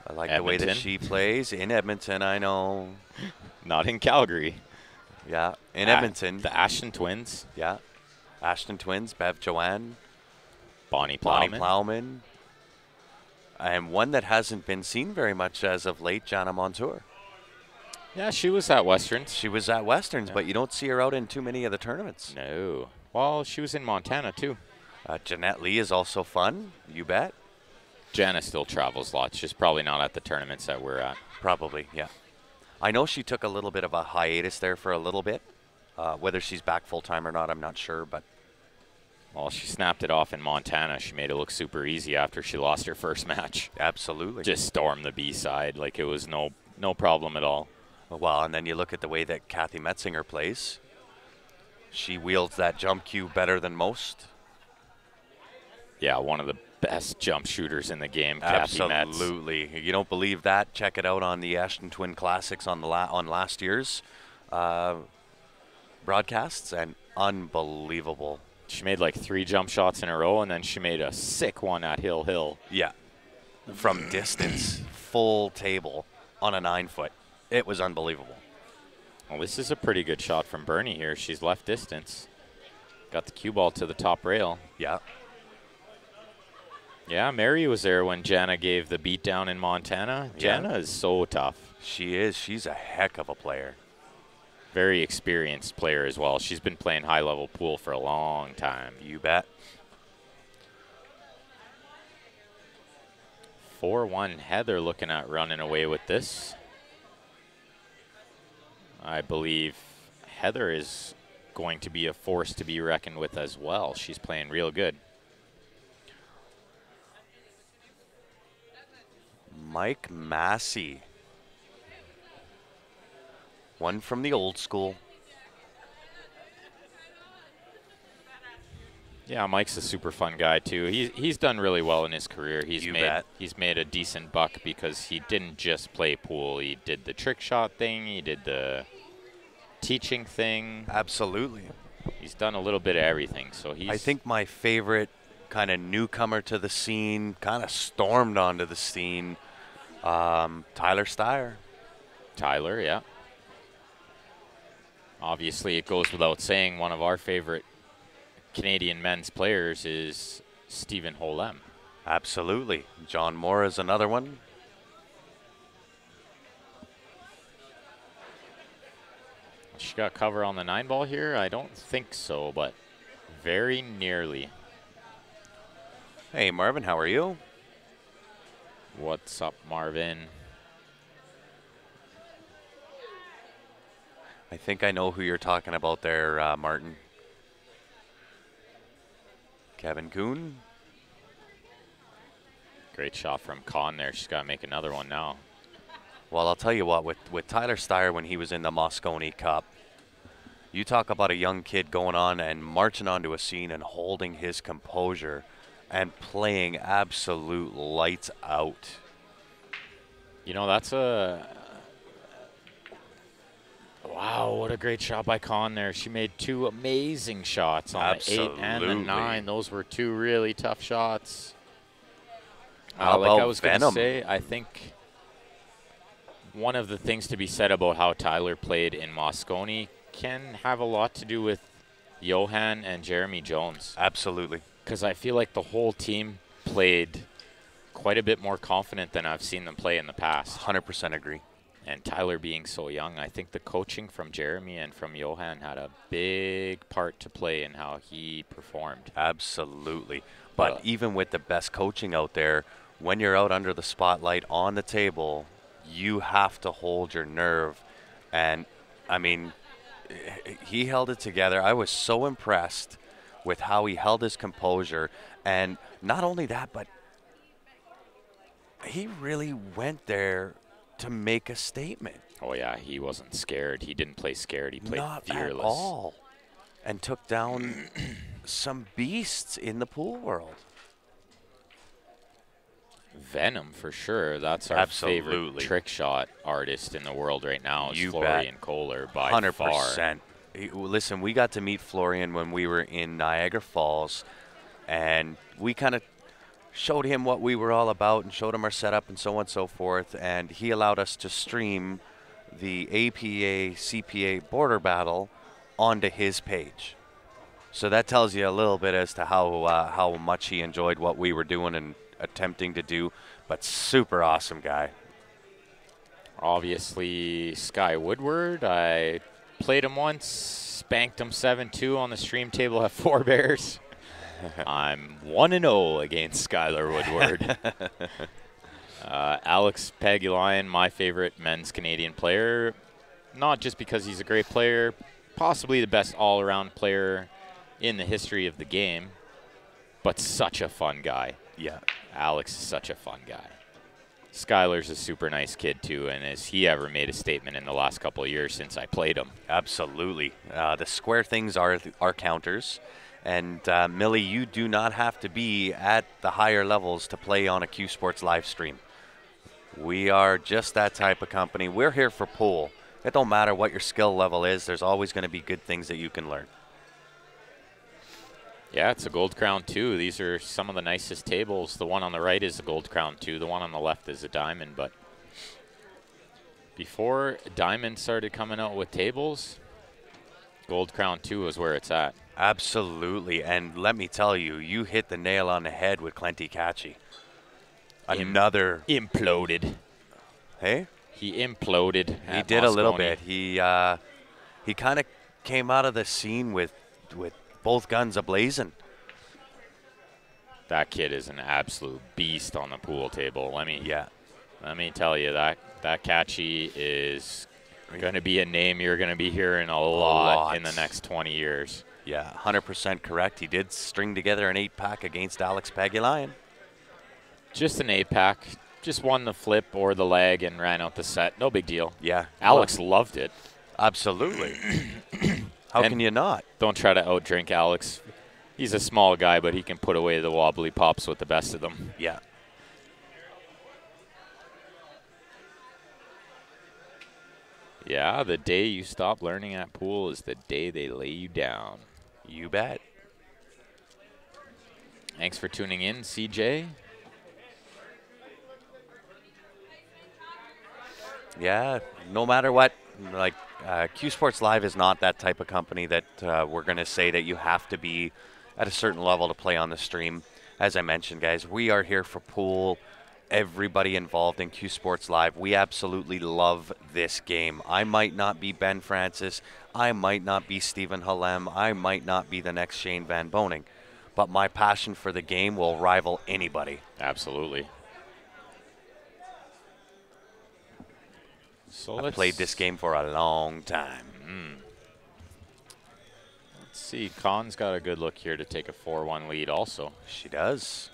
I like the way that she plays. In Edmonton, I know. Not in Calgary. Yeah, in Edmonton. The Ashton Twins. Yeah. Ashton Twins, Bev Joanne. Bonnie Plowman. Bonnie Plowman. And one that hasn't been seen very much as of late, Jana Montour. Yeah, she was at Westerns. She was at Westerns, but you don't see her out in too many of the tournaments. No. Well, she was in Montana, too. Jeanette Lee is also fun, you bet. Jana still travels lots. She's probably not at the tournaments that we're at. Probably, yeah. I know she took a little bit of a hiatus there for a little bit. Whether she's back full-time or not, I'm not sure, but... Well, she snapped it off in Montana. She made it look super easy after she lost her first match. Absolutely. Just stormed the B-side like it was no problem at all. Well, and then you look at the way that Kathy Metzinger plays. She wields that jump cue better than most. Yeah, one of the best jump shooters in the game, Kathy Metz. Absolutely. You don't believe that? Check it out on the Ashton Twin Classics on last year's broadcasts, and unbelievable. She made like 3 jump shots in a row, and then she made a sick one at Hill Hill. Yeah. From distance, full table on a 9-foot. It was unbelievable. Well, this is a pretty good shot from Bernie here. She's left distance. Got the cue ball to the top rail. Yeah. Yeah, Mary was there when Jana gave the beatdown in Montana. Yeah. Jana is so tough. She is. She's a heck of a player. Very experienced player as well. She's been playing high-level pool for a long time. You bet. 4-1 Heather looking at running away with this. I believe Heather is going to be a force to be reckoned with as well. She's playing real good. Mike Massey. One from the old school. Yeah, Mike's a super fun guy too. He's done really well in his career. He's made a decent buck because he didn't just play pool. He did the trick shot thing. He did the teaching thing. Absolutely. He's done a little bit of everything. So I think my favorite kind of newcomer to the scene, kind of stormed onto the scene, Tyler Steyer. Tyler, yeah. Obviously, it goes without saying, one of our favorite Canadian men's players is Stephen Holem. Absolutely. John Moore is another one. She got cover on the 9-ball here? I don't think so, but very nearly. Hey, Marvin, how are you? What's up, Marvin? I think I know who you're talking about there, Martin. Kevin Kuhn. Great shot from Con there. She's got to make another one now. Well, I'll tell you what, with Tyler Steyer when he was in the Moscone Cup, you talk about a young kid going on and marching onto a scene and holding his composure and playing absolute lights out. You know, that's a... Wow, what a great shot by Con there. She made 2 amazing shots on the 8 and the 9. Those were 2 really tough shots. Like I was going to say, I think one of the things to be said about how Tyler played in Moscone can have a lot to do with Johan and Jeremy Jones. Absolutely. Because I feel like the whole team played quite a bit more confident than I've seen them play in the past. 100% agree. And Tyler being so young, I think the coaching from Jeremy and from Johan had a big part to play in how he performed. Absolutely. But even with the best coaching out there, when you're out under the spotlight on the table, you have to hold your nerve. And, I mean, he held it together. I was so impressed with how he held his composure. And not only that, but he really went there to make a statement. Oh, yeah, he wasn't scared. He didn't play scared. He played Not fearless. at all. And took down some beasts in the pool world. Venom, for sure. That's our favorite trick shot artist in the world right now is Florian Kohler by 100%. Far. Listen, we got to meet Florian when we were in Niagara Falls, and we kind of showed him what we were all about and showed him our setup and so on and so forth, and he allowed us to stream the APA CPA border battle onto his page. So that tells you a little bit as to how much he enjoyed what we were doing and attempting to do, but super awesome guy. Obviously, Sky Woodward. I played him once, spanked him 7-2 on the stream table at Four Bears. I'm 1-0 against Skylar Woodward. Alex Pagulayan, my favorite men's Canadian player, not just because he's a great player, possibly the best all-around player in the history of the game, but such a fun guy. Yeah. Alex is such a fun guy. Skylar's a super nice kid, too, and has he ever made a statement in the last couple of years since I played him? Absolutely. The square things are counters. And, Millie, you do not have to be at the higher levels to play on a Q Sports live stream. We are just that type of company. We're here for pool. It don't matter what your skill level is. There's always going to be good things that you can learn. Yeah, it's a Gold Crown 2. These are some of the nicest tables. The one on the right is a Gold Crown 2. The one on the left is a Diamond. But before Diamond started coming out with tables, Gold Crown 2 is where it's at. Absolutely. And let me tell you, you hit the nail on the head with Clenty Catchy. Another. Imploded. Hey? He imploded. He did a little bit. He kind of came out of the scene with both guns ablazing. That kid is an absolute beast on the pool table. Let me tell you, that Catchy is going to be a name you're going to be hearing a lot in the next 20 years. Yeah, 100% correct. He did string together an 8-pack against Alex Pagulayan. Just an 8-pack. Just won the flip or the leg and ran out the set. No big deal. Yeah. Alex loved it. Absolutely. How can you not? Don't try to outdrink Alex. He's a small guy, but he can put away the wobbly pops with the best of them. Yeah. Yeah, the day you stop learning at pool is the day they lay you down. You bet. Thanks for tuning in, CJ. Yeah, no matter what, like Q Sports Live is not that type of company that we're going to say that you have to be at a certain level to play on the stream. As I mentioned, guys, we are here for pool. Everybody involved in Q Sports Live, we absolutely love this game. I might not be Ben Francis. I might not be Stephen Halem. I might not be the next Shane Van Boning. But my passion for the game will rival anybody. Absolutely. So I've played this game for a long time. Let's see. Khan's got a good look here to take a 4-1 lead also. She does.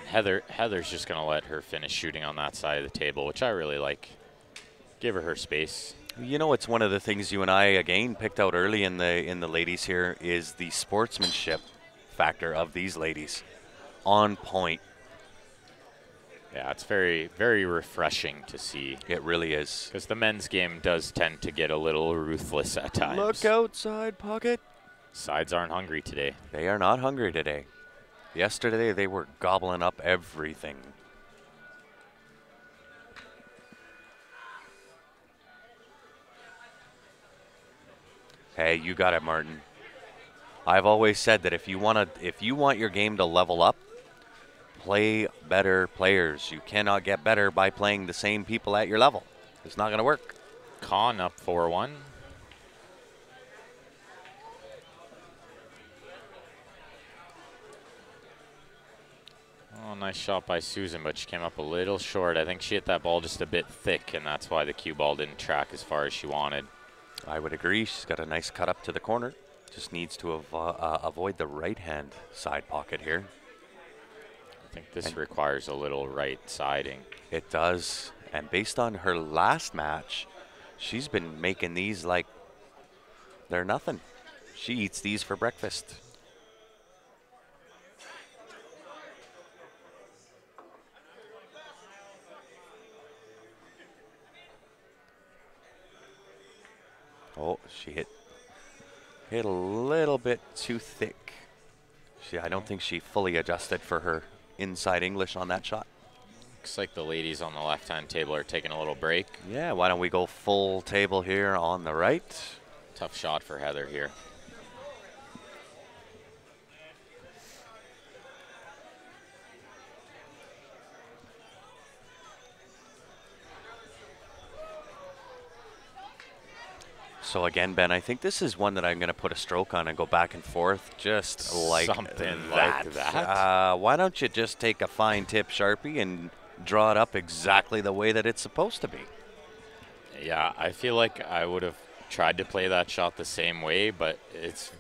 Heather's just going to let her finish shooting on that side of the table, which I really like. Give her space. You know, it's one of the things you and I, again, picked out early in the ladies here is the sportsmanship factor of these ladies. On point. Yeah, it's very, very refreshing to see. It really is. Because the men's game does tend to get a little ruthless at times. Look outside, pocket. Sides aren't hungry today. They are not hungry today. Yesterday, they were gobbling up everything. Hey, you got it, Martin. I've always said that if you want your game to level up, play better players. You cannot get better by playing the same people at your level. It's not going to work. Khan up 4-1. Oh, nice shot by Susan, but she came up a little short. I think she hit that ball just a bit thick, and that's why the cue ball didn't track as far as she wanted. I would agree. She's got a nice cut up to the corner. Just needs to avoid the right-hand side pocket here. I think this requires a little right siding. It does. And based on her last match, she's been making these like they're nothing. She eats these for breakfast. Oh, she hit a little bit too thick. I don't think she fully adjusted for her inside English on that shot. Looks like the ladies on the left-hand table are taking a little break. Yeah, why don't we go full table here on the right? Tough shot for Heather here. So again, Ben, I think this is one that I'm going to put a stroke on and go back and forth, just like something that. like that. Why don't you just take a fine tip Sharpie and draw it up exactly the way that it's supposed to be? Yeah, I feel like I would have tried to play that shot the same way, but it's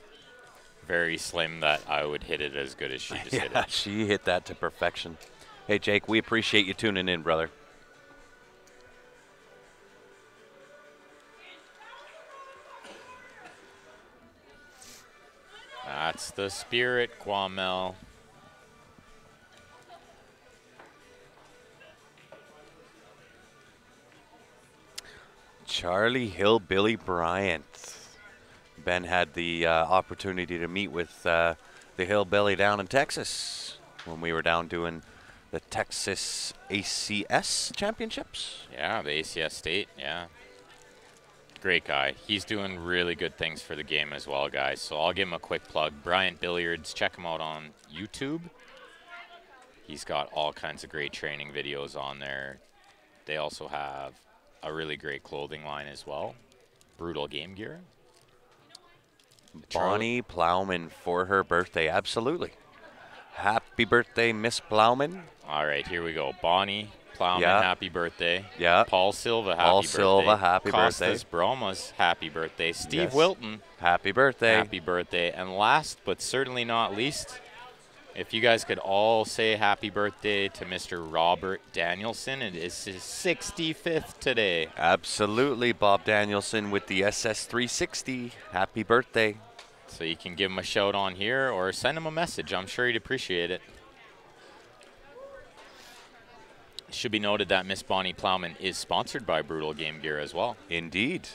very slim that I would hit it as good as she just hit it. She hit that to perfection. Hey, Jake, we appreciate you tuning in, brother. That's the spirit, Kwamel. Charlie Hillbilly Bryant. Ben had the opportunity to meet with the Hillbilly down in Texas when we were down doing the Texas ACS Championships. Yeah, the ACS State, yeah. Great guy. He's doing really good things for the game as well, guys. So I'll give him a quick plug. Bryant Billiards, check him out on YouTube. He's got all kinds of great training videos on there. They also have a really great clothing line as well. Brutal Game Gear. Bonnie Plowman for her birthday, absolutely. Happy birthday, Miss Plowman. All right, here we go. Bonnie Plowman, Yeah. happy birthday. Yeah. Paul Silva, happy Paul birthday. Silva, happy Costas birthday. Bromas, happy birthday. Steve Yes. Wilton, Happy birthday. happy birthday. And last but certainly not least, if you guys could all say happy birthday to Mr. Robert Danielson. It is his 65th today. Absolutely, Bob Danielson with the SS360. Happy birthday. So you can give him a shout on here or send him a message. I'm sure he'd appreciate it. It should be noted that Miss Bonnie Plowman is sponsored by Brutal Game Gear as well. Indeed.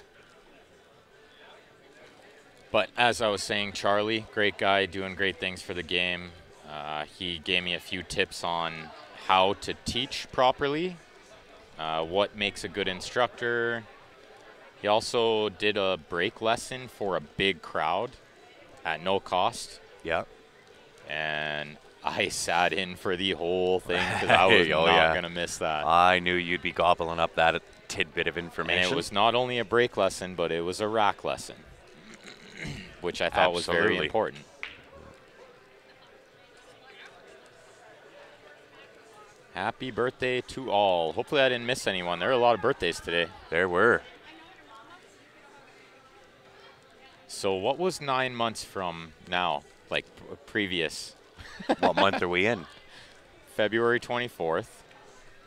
But as I was saying, Charlie, great guy, doing great things for the game. He gave me a few tips on how to teach properly, what makes a good instructor. He also did a break lesson for a big crowd at no cost. Yeah. And I sat in for the whole thing because I was not going to miss that. I knew you'd be gobbling up that tidbit of And information. it was not only a break lesson, but it was a rack lesson, which I thought was very important. Happy birthday to all. Hopefully I didn't miss anyone. There are a lot of birthdays today. There were. So what was 9 months from now, like previous? What month are we in? February 24th.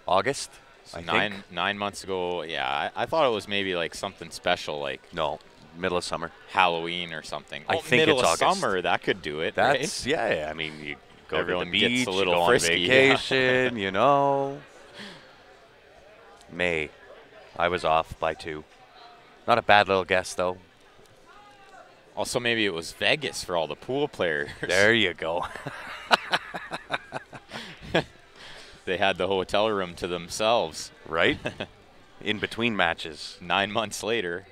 August? So I nine months ago, yeah. I thought it was maybe like something special, like No, middle of summer. Halloween or something. I think middle it's of August. summer, that could do it, That's, right? yeah, I mean, you go Everyone to the gets beach, a little you go frisky, on yeah. vacation, you know. May. I was off by 2. Not a bad little guess, though. Also, maybe it was Vegas for all the pool players. There you go. They had the hotel room to themselves. Right? In between matches. 9 months later,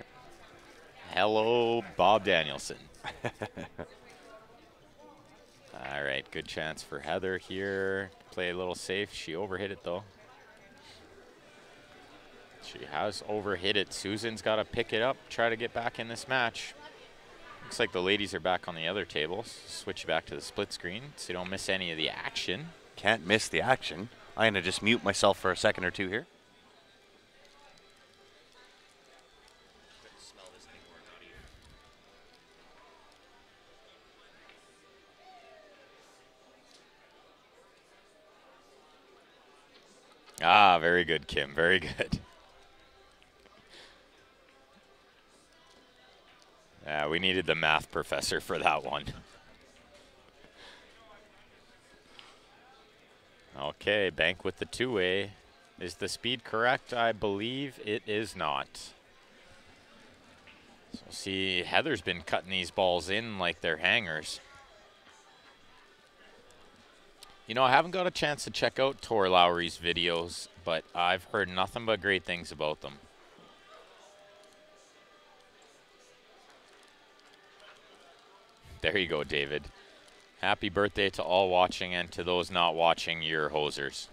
hello, Bob Danielson. All right, good chance for Heather here. Play a little safe. She overhit it, though. She has overhit it. Susan's got to pick it up, try to get back in this match. Looks like the ladies are back on the other tables. Switch back to the split screen so you don't miss any of the action. Can't miss the action. I'm going to just mute myself for a second or two here. Ah, very good, Kim. Very good. Yeah, we needed the math professor for that one. Okay, bank with the two-way. Is the speed correct? I believe it is not. So see, Heather's been cutting these balls in like they're hangers. You know, I haven't got a chance to check out Tor Lowry's videos, but I've heard nothing but great things about them. There you go, David. Happy birthday to all watching, and to those not watching, you're hosers.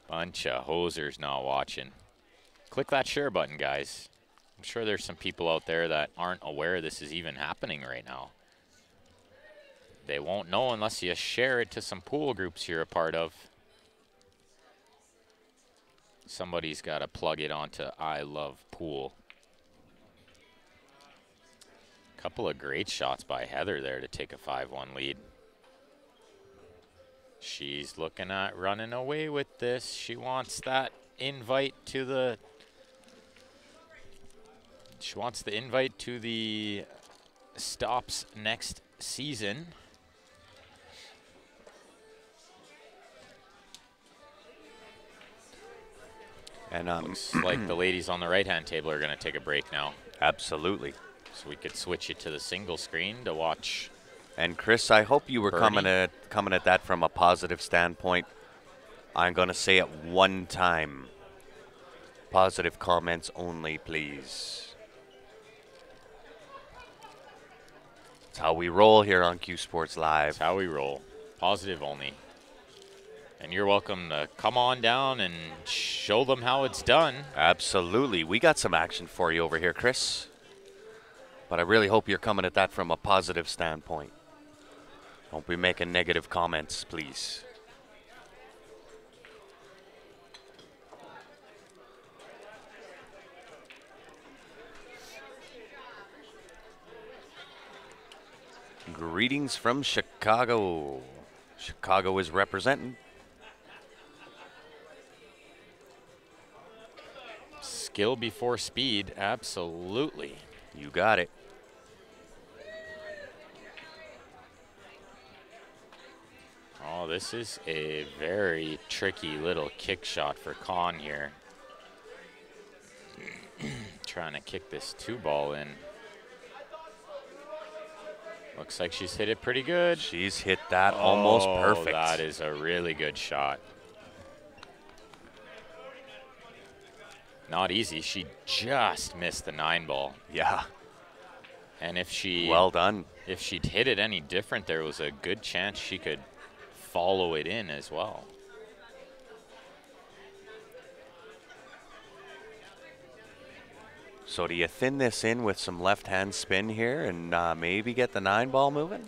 Bunch of hosers not watching. Click that share button, guys. I'm sure there's some people out there that aren't aware this is even happening right now. They won't know unless you share it to some pool groups you're a part of. Somebody's got to plug it onto I Love Pool. Couple of great shots by Heather there to take a 5-1 lead. She's looking at running away with this. She wants that invite to the... She wants the invite to the stops next season. And looks like the ladies on the right-hand table are going to take a break now. absolutely. So we could switch it to the single screen to watch. And Chris, I hope you were coming Bernie. at that from a positive standpoint. I'm going to say it one time. Positive comments only, please. That's how we roll here on Q Sports Live. That's how we roll. Positive only. And you're welcome to come on down and show them how it's done. Absolutely. We got some action for you over here, Chris. But I really hope you're coming at that from a positive standpoint. Don't be making negative comments, please. Greetings from Chicago. Chicago is representing. Skill before speed, absolutely. You got it. Oh, this is a very tricky little kick shot for Con here. Trying to kick this 2-ball in. Looks like she's hit it pretty good. She's hit that almost perfect. That is a really good shot. Not easy. She just missed the 9-ball. Yeah. And if she... Well done. If she'd hit it any different, there was a good chance she could follow it in as well. So do you thin this in with some left-hand spin here and maybe get the 9-ball moving?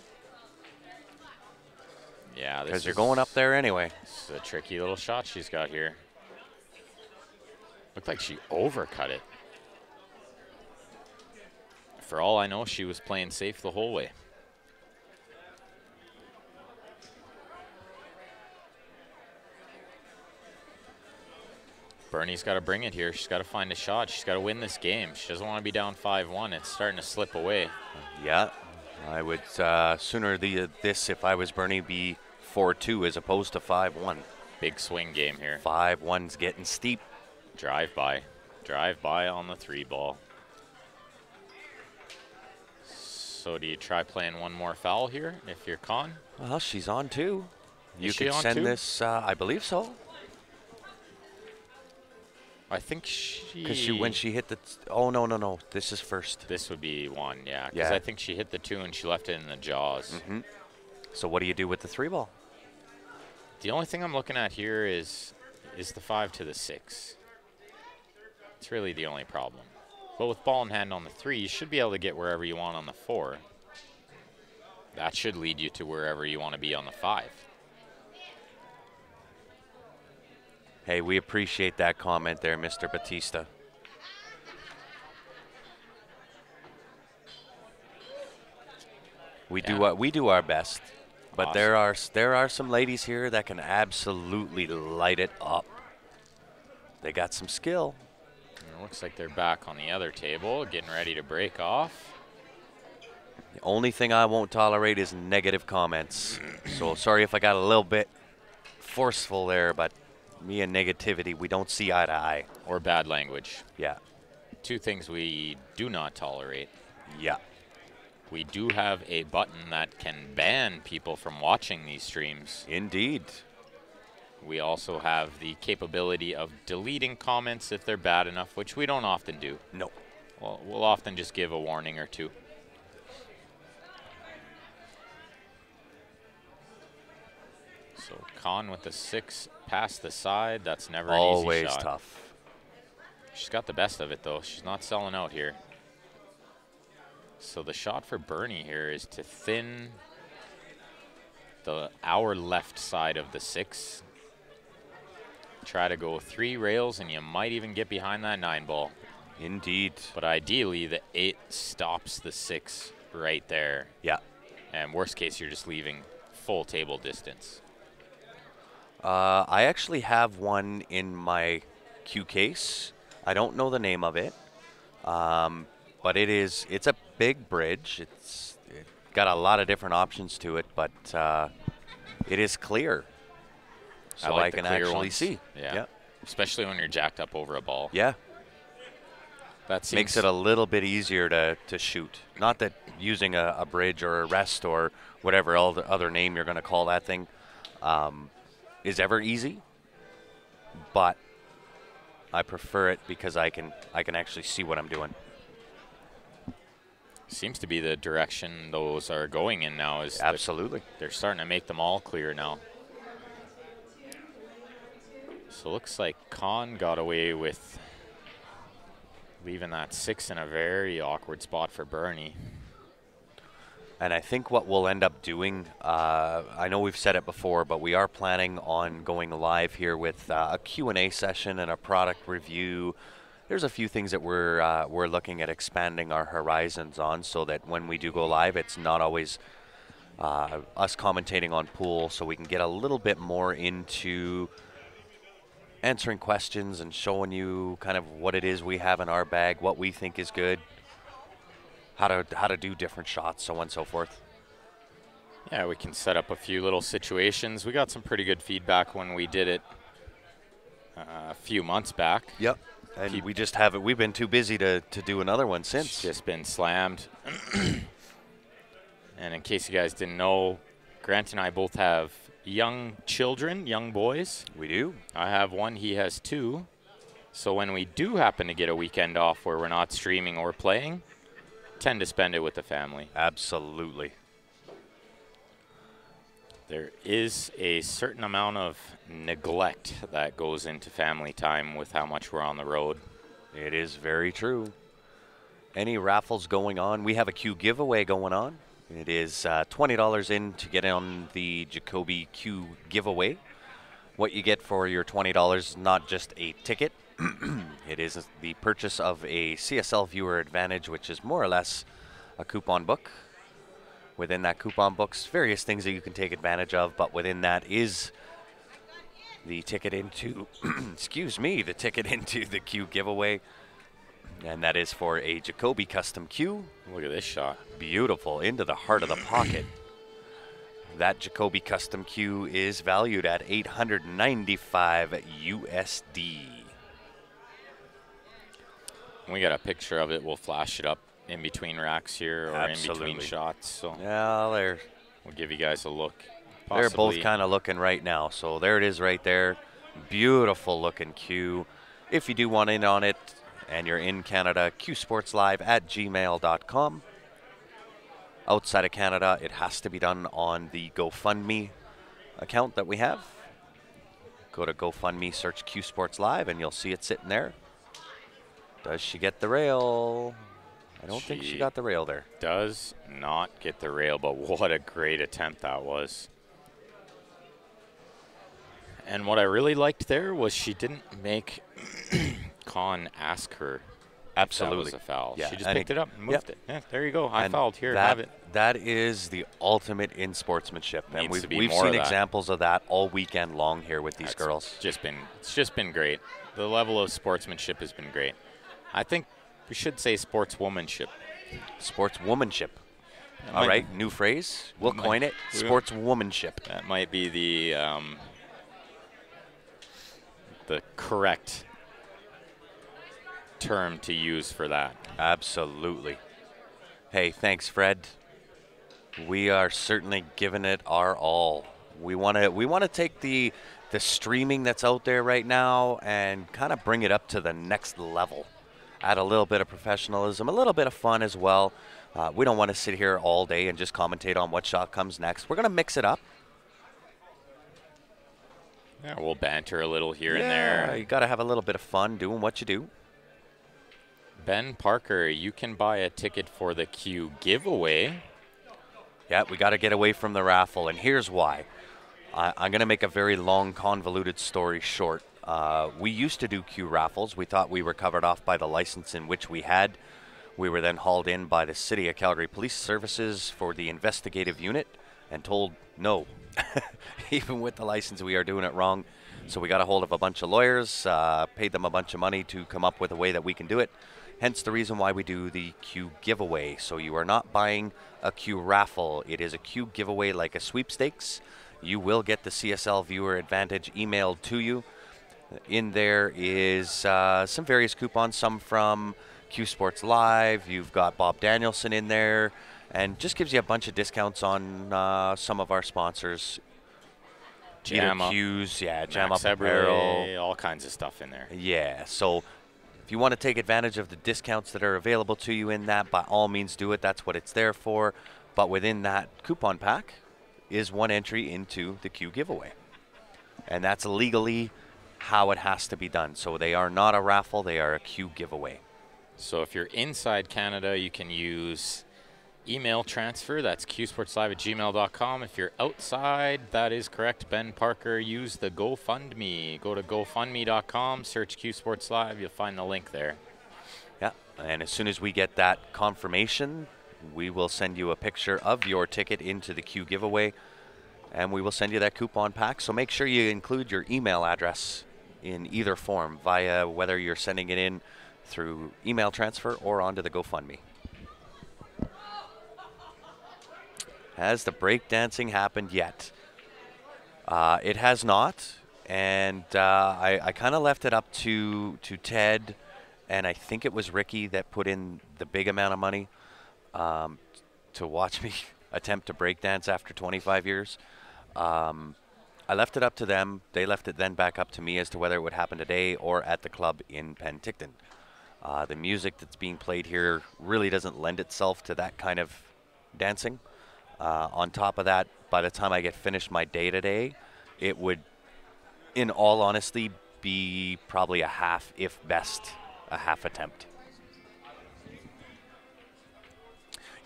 Yeah, this Because you're going up there anyway. This is a tricky little shot she's got here. Looked like she overcut it. For all I know, she was playing safe the whole way. Bernie's got to bring it here. She's got to find a shot. She's got to win this game. She doesn't want to be down 5-1. It's starting to slip away. Yeah, I would sooner this, if I was Bernie, be 4-2 as opposed to 5-1. Big swing game here. 5-1's getting steep. Drive by. Drive by on the 3-ball. So do you try playing one more foul here if you're Con? Well, she's on 2. You Is she could on send 2? this, I believe so. I think she... Because when she hit the... Oh, no. This is first. This would be 1, yeah. Because Yeah. I think she hit the 2 and she left it in the jaws. Mm-hmm. So what do you do with the 3-ball? The only thing I'm looking at here is the 5 to the 6. It's really the only problem. But with ball in hand on the 3, you should be able to get wherever you want on the 4. That should lead you to wherever you want to be on the 5. Hey, we appreciate that comment there, Mr. Batista. We do our best. But there are some ladies here that can absolutely light it up. They got some skill. And it looks like they're back on the other table, getting ready to break off. The only thing I won't tolerate is negative comments. So sorry if I got a little bit forceful there, but me and negativity, we don't see eye to eye. Or bad language. Yeah. Two things we do not tolerate. Yeah. We do have a button that can ban people from watching these streams. Indeed. We also have the capability of deleting comments if they're bad enough, which we don't often do. No. Well, we'll often just give a warning or two. So Con with the 6 past the side. That's never an easy Always shot. tough. She's got the best of it, though. She's not selling out here. So the shot for Bernie here is to thin our left side of the 6. Try to go 3 rails, and you might even get behind that 9 ball. Indeed. But ideally, the 8 stops the 6 right there. Yeah. And worst case, you're just leaving full table distance. I actually have one in my cue case. I don't know the name of it, but it's a big bridge. It got a lot of different options to it, but it is clear, so I like can the clear actually ones. see. Yeah. Especially when you're jacked up over a ball. Yeah. That Makes it a little bit easier to shoot. Not that using a bridge or a rest or whatever other name you're going to call that thing is ever easy, but I prefer it because I can actually see what I'm doing. Seems to be the direction those are going in now. Is Absolutely. They're starting to make them all clear now. So looks like Con got away with leaving that 6 in a very awkward spot for Bernie. And I think what we'll end up doing, I know we've said it before, but we are planning on going live here with a Q&A session and a product review. There's a few things that we're looking at expanding our horizons on, so that when we do go live, it's not always us commentating on pool, so we can get a little bit more into answering questions and showing you kind of what it is we have in our bag, what we think is good, how to do different shots, so on and so forth. Yeah, we can set up a few little situations. We got some pretty good feedback when we did it a few months back. Yep. And we just haven't. We've been too busy to do another one since. It's just been slammed. And in case you guys didn't know, Grant and I both have young children, young boys. We do. I have one, he has 2. So when we do happen to get a weekend off where we're not streaming or playing, tend to spend it with the family. Absolutely. There is a certain amount of neglect that goes into family time with how much we're on the road. It is very true. Any raffles going on? We have a Q giveaway going on. It is $20 in to get on the Jacoby Q giveaway. What you get for your $20 is not just a ticket. It is the purchase of a CSL Viewer Advantage, which is more or less a coupon book. Within that coupon book's various things that you can take advantage of, but within that is the ticket into, excuse me, the ticket into the Q giveaway. And that is for a Jacoby custom Q. Look at this shot. Beautiful, into the heart of the pocket. That Jacoby custom Q is valued at $895 USD. We got a picture of it. We'll flash it up in between racks here or Absolutely. in between shots. So yeah, we'll give you guys a look. They're both kind of looking right now. So there it is right there. Beautiful looking Q. If you do want in on it and you're in Canada, qsportslive@gmail.com. Outside of Canada, it has to be done on the GoFundMe account that we have. Go to GoFundMe, search Q Sports Live, and you'll see it sitting there. Does she get the rail? I don't think she got the rail there. Does not get the rail, but what a great attempt that was. And what I really liked there was she didn't make Con ask her Absolutely. That was a foul. Yeah, She just and picked it up and moved it. Yeah, there you go. I and fouled. Here, that, have it. That is the ultimate in sportsmanship, and Needs to be we've more seen of that. examples of that all weekend long here with these girls. It's just been great. The level of sportsmanship has been great. I think we should say sportswomanship. Sportswomanship. All right, new phrase. We'll coin it. Sportswomanship. That might be the correct term to use for that. Absolutely. Hey, thanks, Fred. We are certainly giving it our all. We want to take the streaming that's out there right now and kind of bring it up to the next level. Add a little bit of professionalism, a little bit of fun as well. We don't want to sit here all day and just commentate on what shot comes next. We're going to mix it up. Yeah, we'll banter a little here and there. You got to have a little bit of fun doing what you do. Ben Parker, you can buy a ticket for the Q giveaway. Yeah, we got to get away from the raffle, and here's why. I'm going to make a very long, convoluted story short. We used to do Q raffles. We thought we were covered off by the license in which we had. We were then hauled in by the City of Calgary Police Services for the investigative unit and told no. Even with the license, we are doing it wrong. So we got a hold of a bunch of lawyers, paid them a bunch of money to come up with a way that we can do it. Hence the reason why we do the Q giveaway. So you are not buying a Q raffle. It is a Q giveaway like a sweepstakes. You will get the CSL Viewer Advantage emailed to you. In there is some various coupons, some from Q Sports Live. You've got Bob Danielson in there, and just gives you a bunch of discounts on some of our sponsors. Jamma, Q's, yeah, Jamma Max Apparel, Eberle, all kinds of stuff in there. Yeah, so if you want to take advantage of the discounts that are available to you in that, by all means do it. That's what it's there for. But within that coupon pack is one entry into the Q giveaway, and that's legally how it has to be done. So they are not a raffle, they are a Q giveaway. So if you're inside Canada, you can use email transfer. That's qsportslive@gmail.com. If you're outside, that is correct. Ben Parker, use the GoFundMe. Go to gofundme.com, search Q Sports Live. You'll find the link there. Yeah, and as soon as we get that confirmation, we will send you a picture of your ticket into the Q giveaway, and we will send you that coupon pack. So make sure you include your email address in either form, via whether you're sending it in through email transfer or onto the GoFundMe. Has the breakdancing happened yet? It has not, and I kind of left it up to Ted, and I think it was Ricky that put in the big amount of money to watch me attempt to breakdance after 25 years. I left it up to them. They left it then back up to me as to whether it would happen today or at the club in Penticton. The music that's being played here really doesn't lend itself to that kind of dancing. On top of that, by the time I get finished my day today, it would, in all honesty, be probably a half, if best, a half attempt.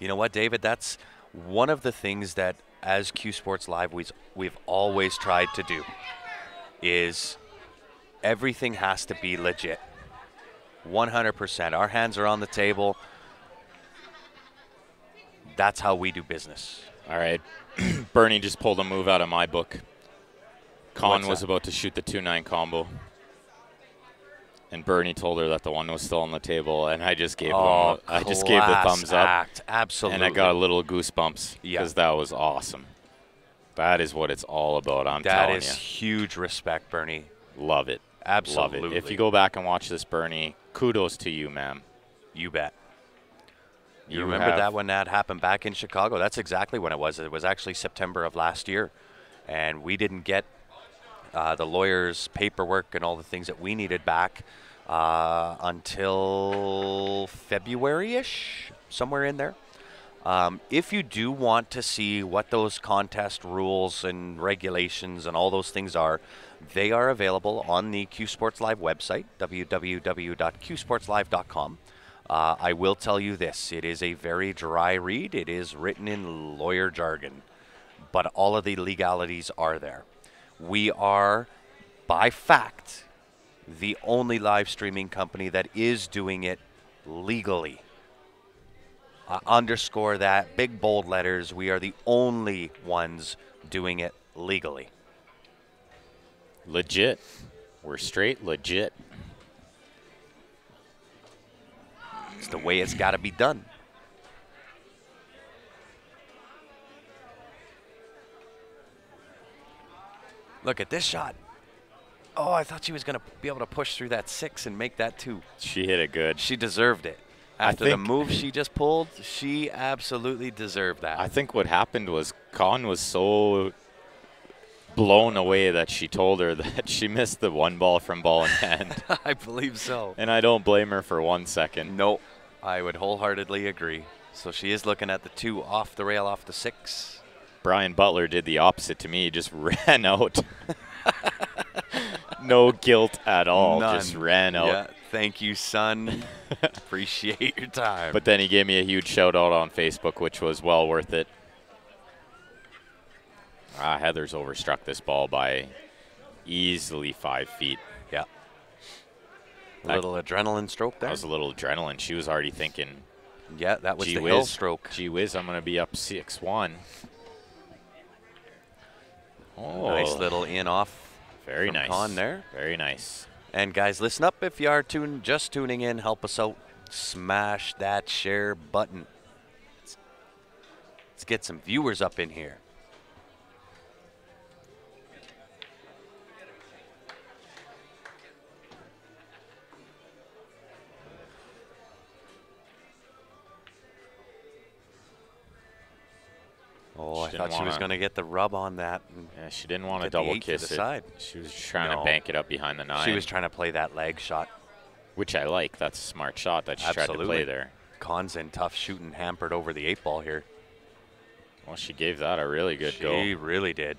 You know what, David? That's one of the things that, as Q Sports Live, we've always tried to do, is everything has to be legit. 100%. Our hands are on the table. That's how we do business. All right. Bernie just pulled a move out of my book. Con was that? about to shoot the 2-9 combo. And Bernie told her that the one was still on the table, and I just gave the thumbs up. Absolutely. And I got a little goosebumps because that was awesome. That is what it's all about, I'm telling you. That is huge respect, Bernie. Love it. Absolutely. Love it. If you go back and watch this, Bernie, kudos to you, ma'am. You bet. You remember that when that happened back in Chicago? That's exactly when it was. It was actually September of last year. And we didn't get the lawyers' paperwork and all the things that we needed back until February-ish, somewhere in there. If you do want to see what those contest rules and regulations and all those things are, they are available on the Q Sports Live website, www.qsportslive.com. I will tell you this, it is a very dry read. It is written in lawyer jargon, but all of the legalities are there. We are, by fact, the only live streaming company that is doing it legally. Underscore that, big bold letters. We are the only ones doing it legally. Legit. We're straight legit. It's the way it's got to be done. Look at this shot. Oh, I thought she was going to be able to push through that 6 and make that 2. She hit it good. She deserved it. After the move she just pulled, she absolutely deserved that. I think what happened was Con was so blown away that she told her that she missed the 1 ball from ball in hand. I believe so. And I don't blame her for 1 second. Nope. I would wholeheartedly agree. So she is looking at the 2 off the rail, off the 6. Brian Butler did the opposite to me. He just ran out. No guilt at all. None. Just ran out. Yeah, thank you, son. Appreciate your time. But then he gave me a huge shout out on Facebook, which was well worth it. Heather's overstruck this ball by easily 5 feet. Yeah. A little adrenaline stroke there. That was a little adrenaline. She was already thinking, yeah, that was gee the whiz, hill stroke. Gee whiz, I'm going to be up 6-1. Oh, Nice little in off. Very nice. On there. Very nice. And guys, listen up if you are just tuning in. Help us out. Smash that share button. Let's get some viewers up in here. Oh, I thought she was going to get the rub on that. Yeah, she didn't want to double kiss it. She was trying to bank it up behind the 9. She was trying to play that leg shot. Which I like. That's a smart shot that she tried to play there. Con's in tough shooting, hampered over the 8 ball here. Well, she gave that a really good go. She really did.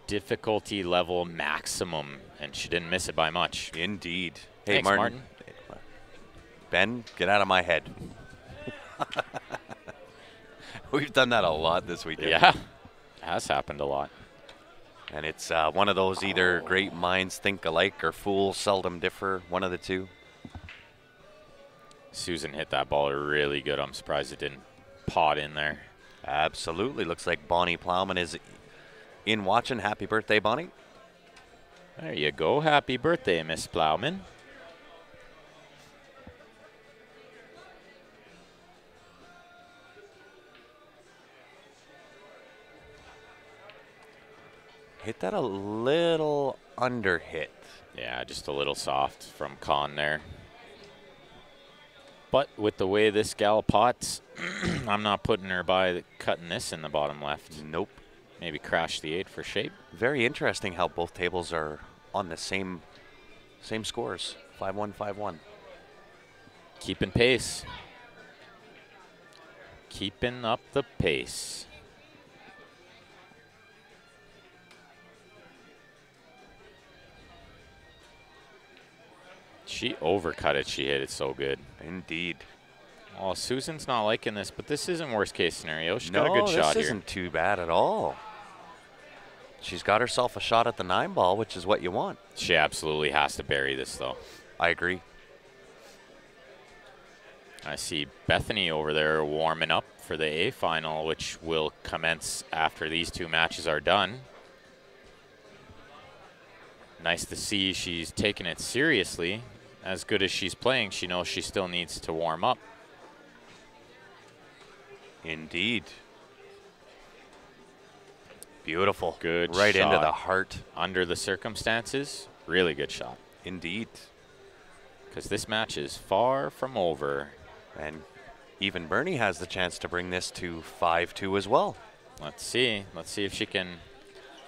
Difficulty level maximum, and she didn't miss it by much. Indeed. Hey, Thanks, Martin. Ben, get out of my head. We've done that a lot this weekend. Yeah, it has happened a lot. And it's one of those either great minds think alike or fools seldom differ, one of the two. Susan hit that ball really good. I'm surprised it didn't pot in there. Absolutely. Looks like Bonnie Plowman is in watching. Happy birthday, Bonnie. There you go. Happy birthday, Miss Plowman. Hit that a little under hit. Yeah, just a little soft from Con there. But with the way this gal pots, I'm not putting her by cutting this in the bottom left. Nope. Maybe crash the 8 for shape. Very interesting how both tables are on the same scores. 5-1, 5-1. Keeping pace. Keeping up the pace. She overcut it. She hit it so good. Indeed. Oh, Susan's not liking this, but this isn't worst case scenario. She's got a good shot here. No, this isn't too bad at all. She's got herself a shot at the 9 ball, which is what you want. She absolutely has to bury this, though. I agree. I see Bethany over there warming up for the A final, which will commence after these 2 matches are done. Nice to see she's taking it seriously. As good as she's playing, she knows she still needs to warm up. Indeed. Beautiful. Good right shot. Into the heart. Under the circumstances, really good shot. Indeed. Because this match is far from over. And even Bernie has the chance to bring this to 5-2 as well. Let's see. Let's see if she can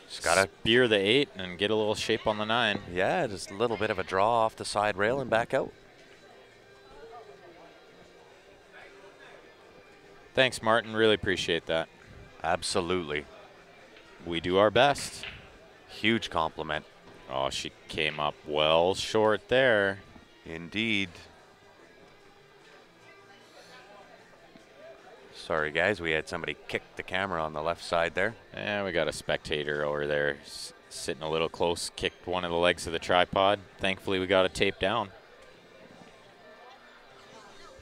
she's got to spear the 8 and get a little shape on the 9. Yeah, just a little bit of a draw off the side rail and back out. Thanks, Martin. Really appreciate that. Absolutely. We do our best. Huge compliment. Oh, she came up well short there. Indeed. Sorry, guys. We had somebody kick the camera on the left side there. Yeah, we got a spectator over there sitting a little close, kicked one of the legs of the tripod. Thankfully, we got it taped down.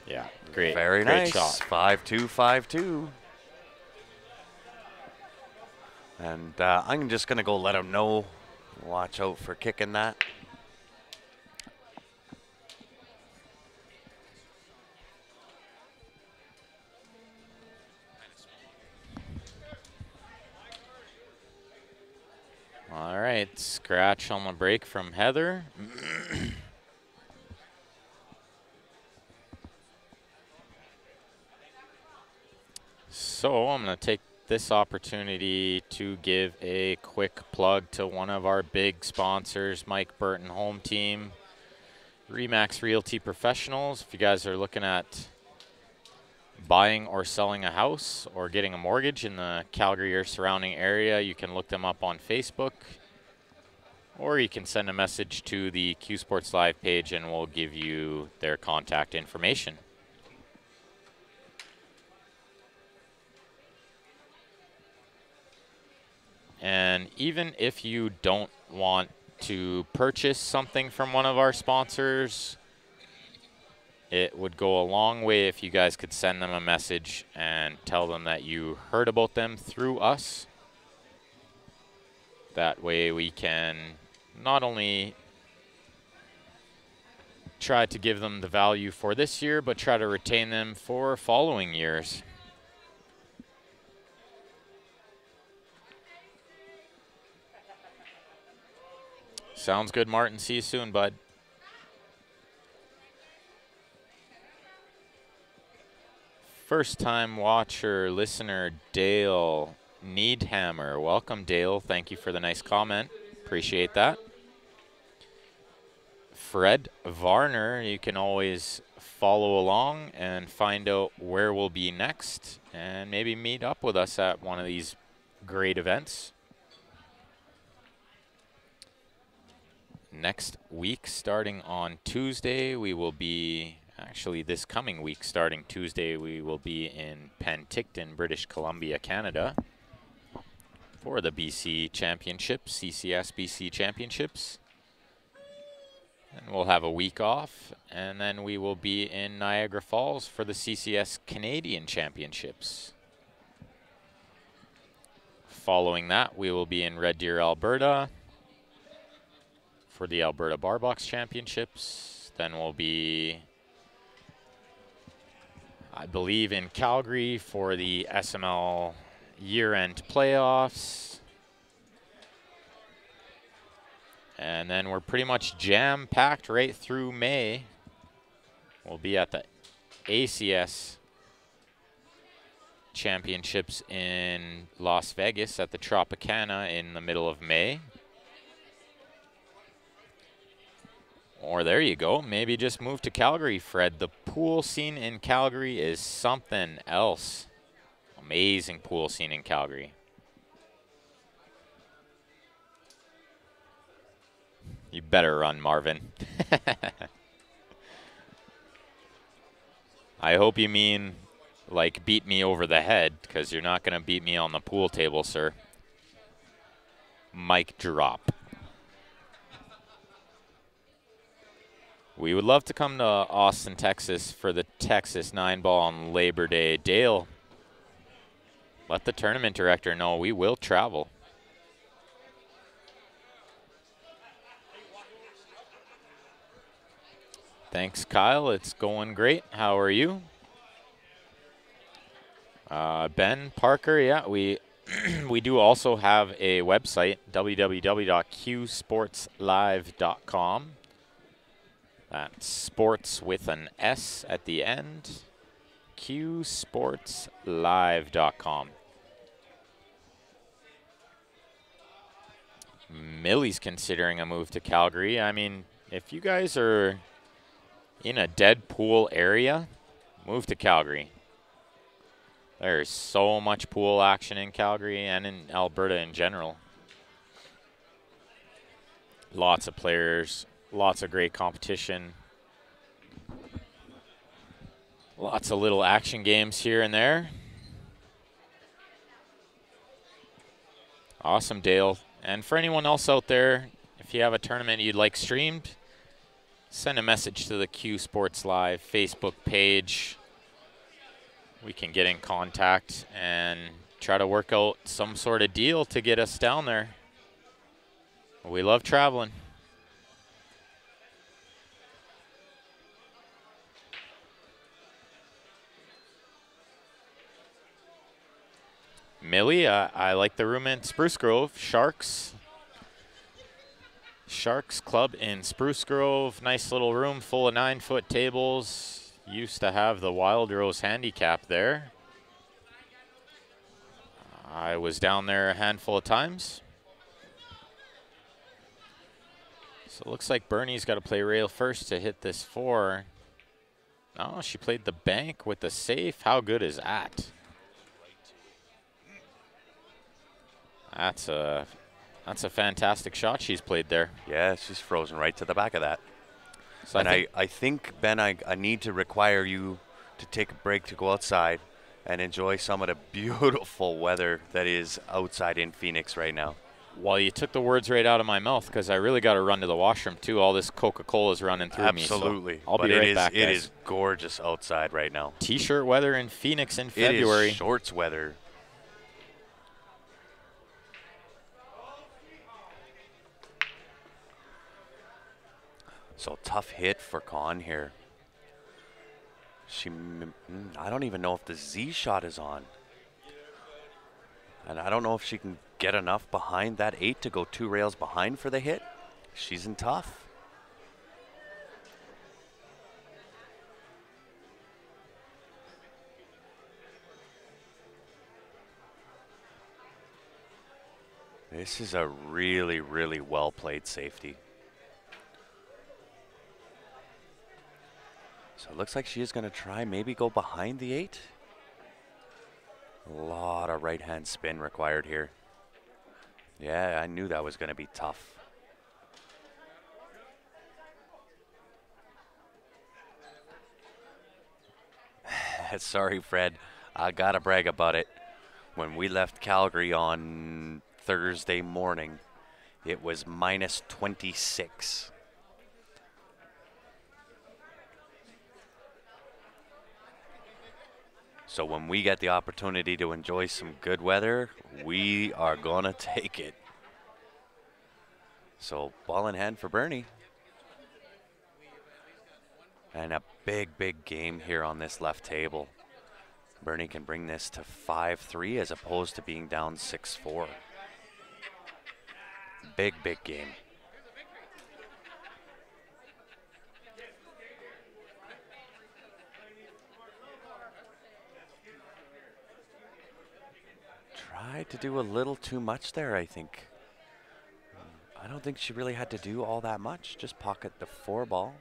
Yeah, great. Very great nice. shot. 5-2, 5-2. And I'm just going to go let him know. Watch out for kicking that. All right, scratch on the break from Heather. So I'm going to take this opportunity to give a quick plug to one of our big sponsors, Mike Burton Home Team, Remax Realty Professionals. If you guys are looking at buying or selling a house or getting a mortgage in the Calgary or surrounding area, you can look them up on Facebook, or you can send a message to the Q Sports Live page and we'll give you their contact information. And even if you don't want to purchase something from one of our sponsors, it would go a long way if you guys could send them a message and tell them that you heard about them through us. That way we can not only try to give them the value for this year, but try to retain them for following years. Sounds good, Martin. See you soon, bud. First time watcher, listener, Dale Needhammer. Welcome, Dale. Thank you for the nice comment. Appreciate that. Fred Varner, you can always follow along and find out where we'll be next and maybe meet up with us at one of these great events. Next week, starting on Tuesday, we will be, actually this coming week, starting Tuesday, we will be in Penticton, British Columbia, Canada for the BC Championships, CCS BC Championships. And we'll have a week off, and then we will be in Niagara Falls for the CCS Canadian Championships. Following that, we will be in Red Deer, Alberta for the Alberta Bar Box Championships. Then we'll be, I believe, in Calgary for the SML year-end playoffs. And then we're pretty much jam-packed right through May. We'll be at the ACS Championships in Las Vegas at the Tropicana in the middle of May. Or there you go, maybe just move to Calgary, Fred. The pool scene in Calgary is something else. Amazing pool scene in Calgary. You better run, Marvin. I hope you mean like beat me over the head, because you're not going to beat me on the pool table, sir. Mic drop. We would love to come to Austin, Texas for the Texas 9-ball on Labor Day. Dale, let the tournament director know we will travel. Thanks, Kyle. It's going great. How are you? Ben Parker, yeah, we we do also have a website, www.qsportslive.com. That's sports with an S at the end. qsportslive.com. Millie's considering a move to Calgary. I mean, if you guys are in a dead pool area, move to Calgary. There's so much pool action in Calgary and in Alberta in general. Lots of players, lots of great competition. Lots of little action games here and there. Awesome, Dale. And for anyone else out there, if you have a tournament you'd like streamed, send a message to the Q Sports Live Facebook page. We can get in contact and try to work out some sort of deal to get us down there. We love traveling. Millie, I like the room in Spruce Grove. Sharks Club in Spruce Grove. Nice little room full of 9-foot tables. Used to have the Wild Rose handicap there. I was down there a handful of times. So it looks like Bernie's got to play rail first to hit this 4. Oh, she played the bank with the safe. How good is that? That's a fantastic shot she's played there. Yeah, she's frozen right to the back of that. So and I think, Ben, I need to require you to take a break to go outside and enjoy some of the beautiful weather that is outside in Phoenix right now. Well, you took the words right out of my mouth because I really got to run to the washroom, too. All this Coca-Cola is running through me. Absolutely. So I'll be right back, guys. It is gorgeous outside right now. T-shirt weather in Phoenix in February. It is shorts weather. So tough hit for Con here. I don't even know if the Z shot is on. And I don't know if she can get enough behind that 8 to go 2 rails behind for the hit. She's in tough. This is a really, really well played safety. So it looks like she is going to try maybe go behind the 8. A lot of right-hand spin required here. Yeah, I knew that was going to be tough. Sorry, Fred. I got to brag about it. When we left Calgary on Thursday morning, it was minus 26. So when we get the opportunity to enjoy some good weather, we are going to take it. So ball in hand for Bernie. And a big, big game here on this left table. Bernie can bring this to 5-3 as opposed to being down 6-4. Big, big game. Tried to do a little too much there, I think. I don't think she really had to do all that much. Just pocket the 4 ball.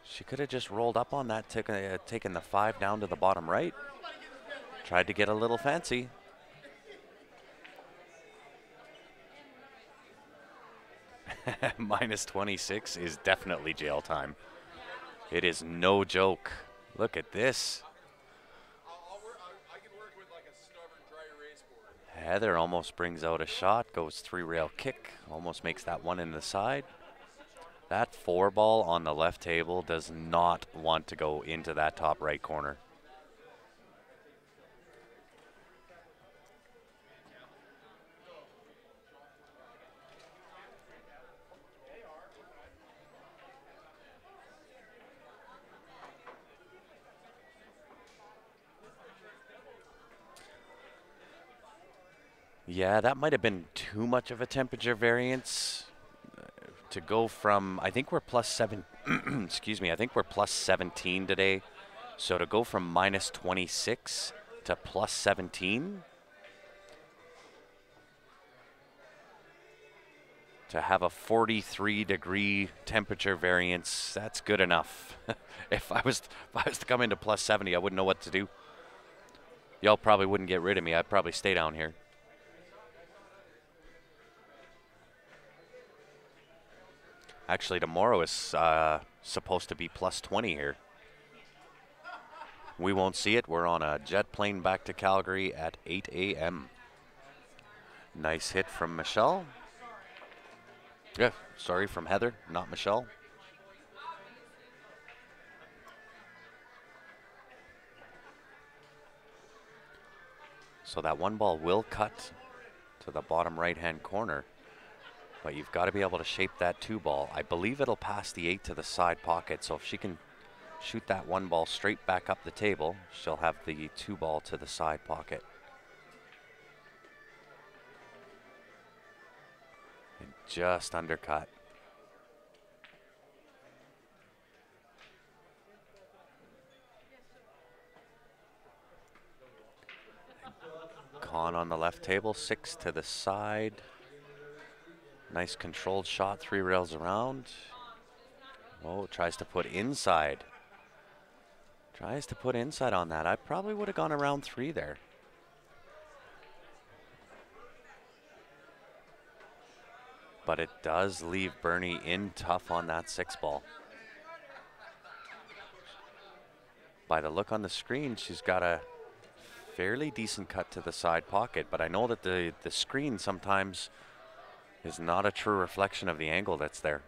She could have just rolled up on that, taken the 5 down to the bottom right. Tried to get a little fancy. Minus 26 is definitely jail time. It is no joke. Look at this. Heather almost brings out a shot, goes 3-rail kick, almost makes that one in the side. That 4 ball on the left table does not want to go into that top right corner. Yeah, that might have been too much of a temperature variance to go from, I think we're plus 7, excuse me, I think we're plus 17 today. So to go from minus 26 to plus 17, to have a 43-degree temperature variance, that's good enough. If I was to come into plus 70, I wouldn't know what to do. Y'all probably wouldn't get rid of me. I'd probably stay down here. Actually, tomorrow is supposed to be plus 20 here. We won't see it. We're on a jet plane back to Calgary at 8 a.m. Nice hit from Michelle. Yeah, sorry, from Heather, not Michelle. So that one ball will cut to the bottom right-hand corner, but you've got to be able to shape that 2 ball. I believe it'll pass the 8 to the side pocket, so if she can shoot that 1 ball straight back up the table, she'll have the 2 ball to the side pocket. And just undercut. Con on the left table, 6 to the side. Nice controlled shot, 3 rails around. Oh, tries to put inside. Tries to put inside on that. I probably would have gone around 3 there. But it does leave Bernie in tough on that 6 ball. By the look on the screen, she's got a fairly decent cut to the side pocket, but I know that the screen sometimes is not a true reflection of the angle that's there.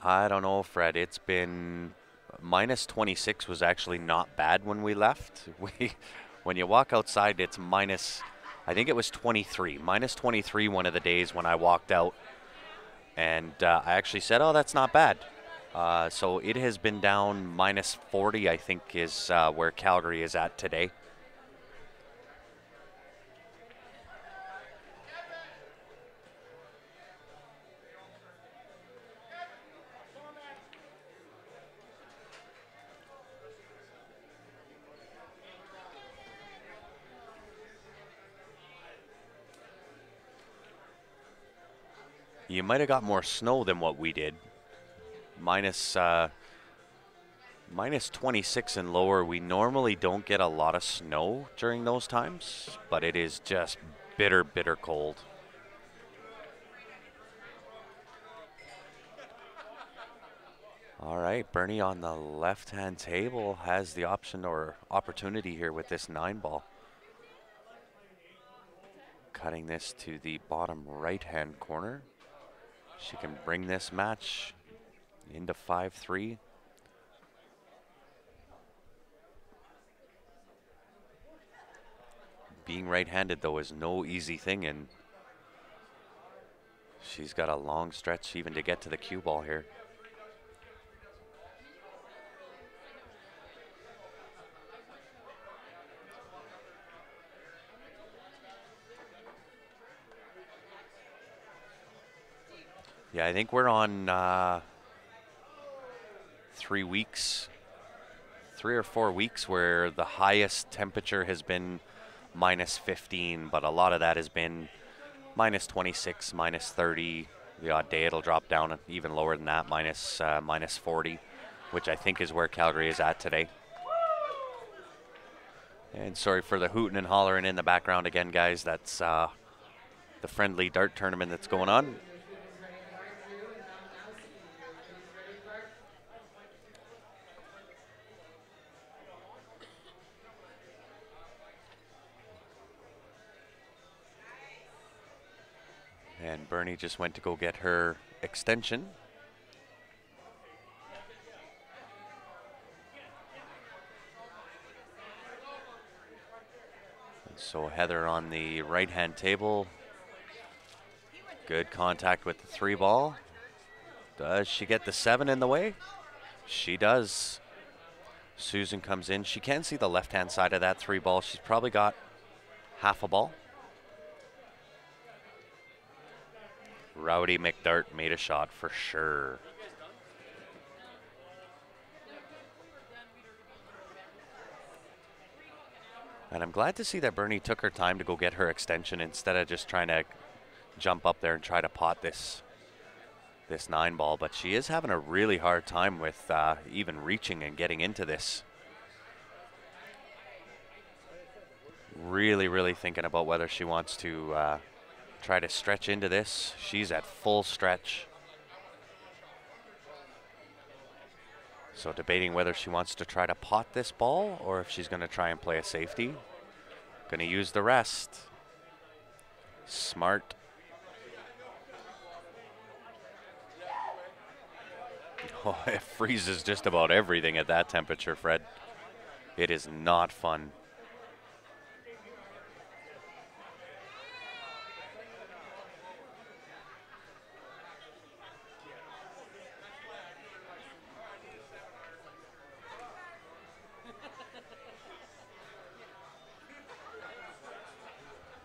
I don't know, Fred. It's been minus 26 was actually not bad when we left. When you walk outside, it's minus, I think it was 23. Minus 23 one of the days when I walked out. And I actually said, oh, that's not bad. So it has been down minus 40, I think, is where Calgary is at today. You might have got more snow than what we did. Minus 26 and lower. We normally don't get a lot of snow during those times, but it is just bitter, bitter cold. All right, Bernie on the left-hand table has the option or opportunity here with this 9-ball. Cutting this to the bottom right-hand corner. She can bring this match into 5-3. Being right-handed, though, is no easy thing, and she's got a long stretch even to get to the cue ball here. Yeah, I think we're on 3 weeks, 3 or 4 weeks where the highest temperature has been minus 15, but a lot of that has been minus 26, minus 30. The odd day it'll drop down even lower than that, minus 40, which I think is where Calgary is at today. And sorry for the hooting and hollering in the background again, guys. That's the friendly dart tournament that's going on. And Bernie just went to go get her extension. And so Heather on the right-hand table. Good contact with the 3-ball. Does she get the 7 in the way? She does. Susan comes in. She can see the left-hand side of that 3-ball. She's probably got half a ball. Rowdy McDart made a shot for sure. And I'm glad to see that Bernie took her time to go get her extension instead of just trying to jump up there and try to pot this 9-ball. But she is having a really hard time with even reaching and getting into this. Really, really thinking about whether she wants to try to stretch into this. She's at full stretch. So debating whether she wants to try to pot this ball or if she's going to try and play a safety. Going to use the rest. Smart. Oh, it freezes just about everything at that temperature, Fred. It is not fun.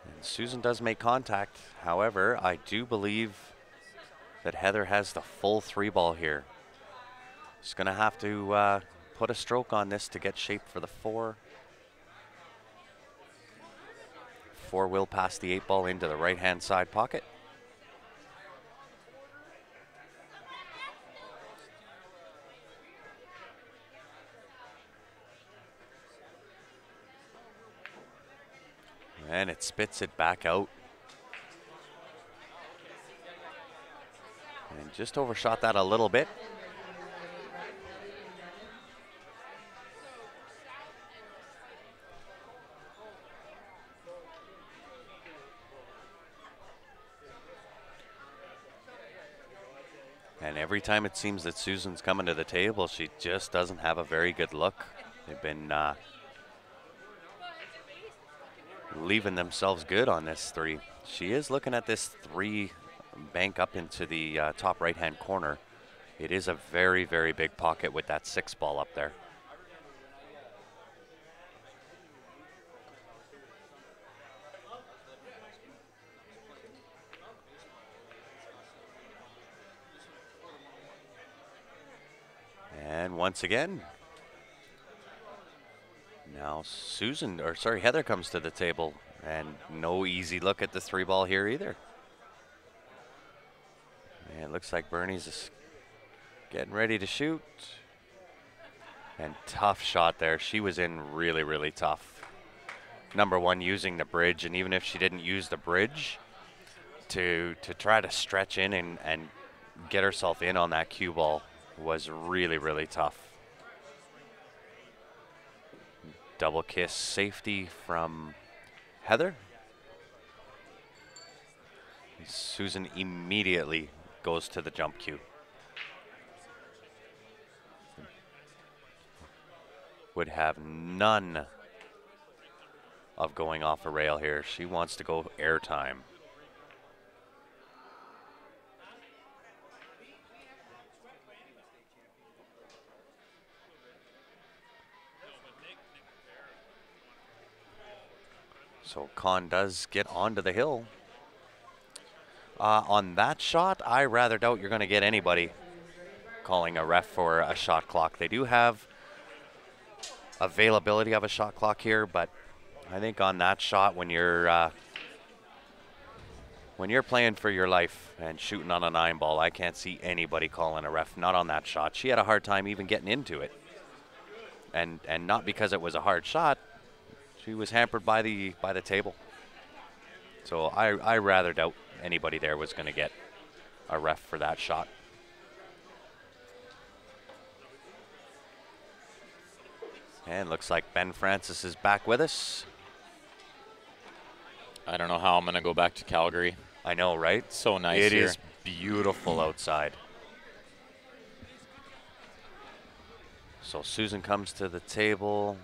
And Susan does make contact. However, I do believe that Heather has the full 3-ball here. She's going to have to put a stroke on this to get shape for the 4. 4 will pass the 8-ball into the right-hand side pocket. And it spits it back out. And just overshot that a little bit. And every time it seems that Susan's coming to the table, she just doesn't have a very good look. They've been leaving themselves good on this 3. She is looking at this 3 bank up into the top right-hand corner. It is a very, very big pocket with that 6-ball up there. And once again, now Heather comes to the table, and no easy look at the 3-ball here either. And it looks like Bernie's is getting ready to shoot. And tough shot there. She was in really, really tough. Number 1, using the bridge, and even if she didn't use the bridge, to try to stretch in and get herself in on that cue ball was really, really tough. Double kiss safety from Heather. Susan immediately goes to the jump cue. Would have none of going off a rail here. She wants to go airtime. So Kahn does get onto the hill. On that shot, I rather doubt you're going to get anybody calling a ref for a shot clock. They do have availability of a shot clock here, but I think on that shot, when you're playing for your life and shooting on a 9-ball, I can't see anybody calling a ref. Not on that shot. She had a hard time even getting into it, and not because it was a hard shot. She was hampered by the table. So I rather doubt anybody there was going to get a ref for that shot. And looks like Ben Francis is back with us. I don't know how I'm going to go back to Calgary. I know, right? So nice It here. is beautiful outside. So Susan comes to the table.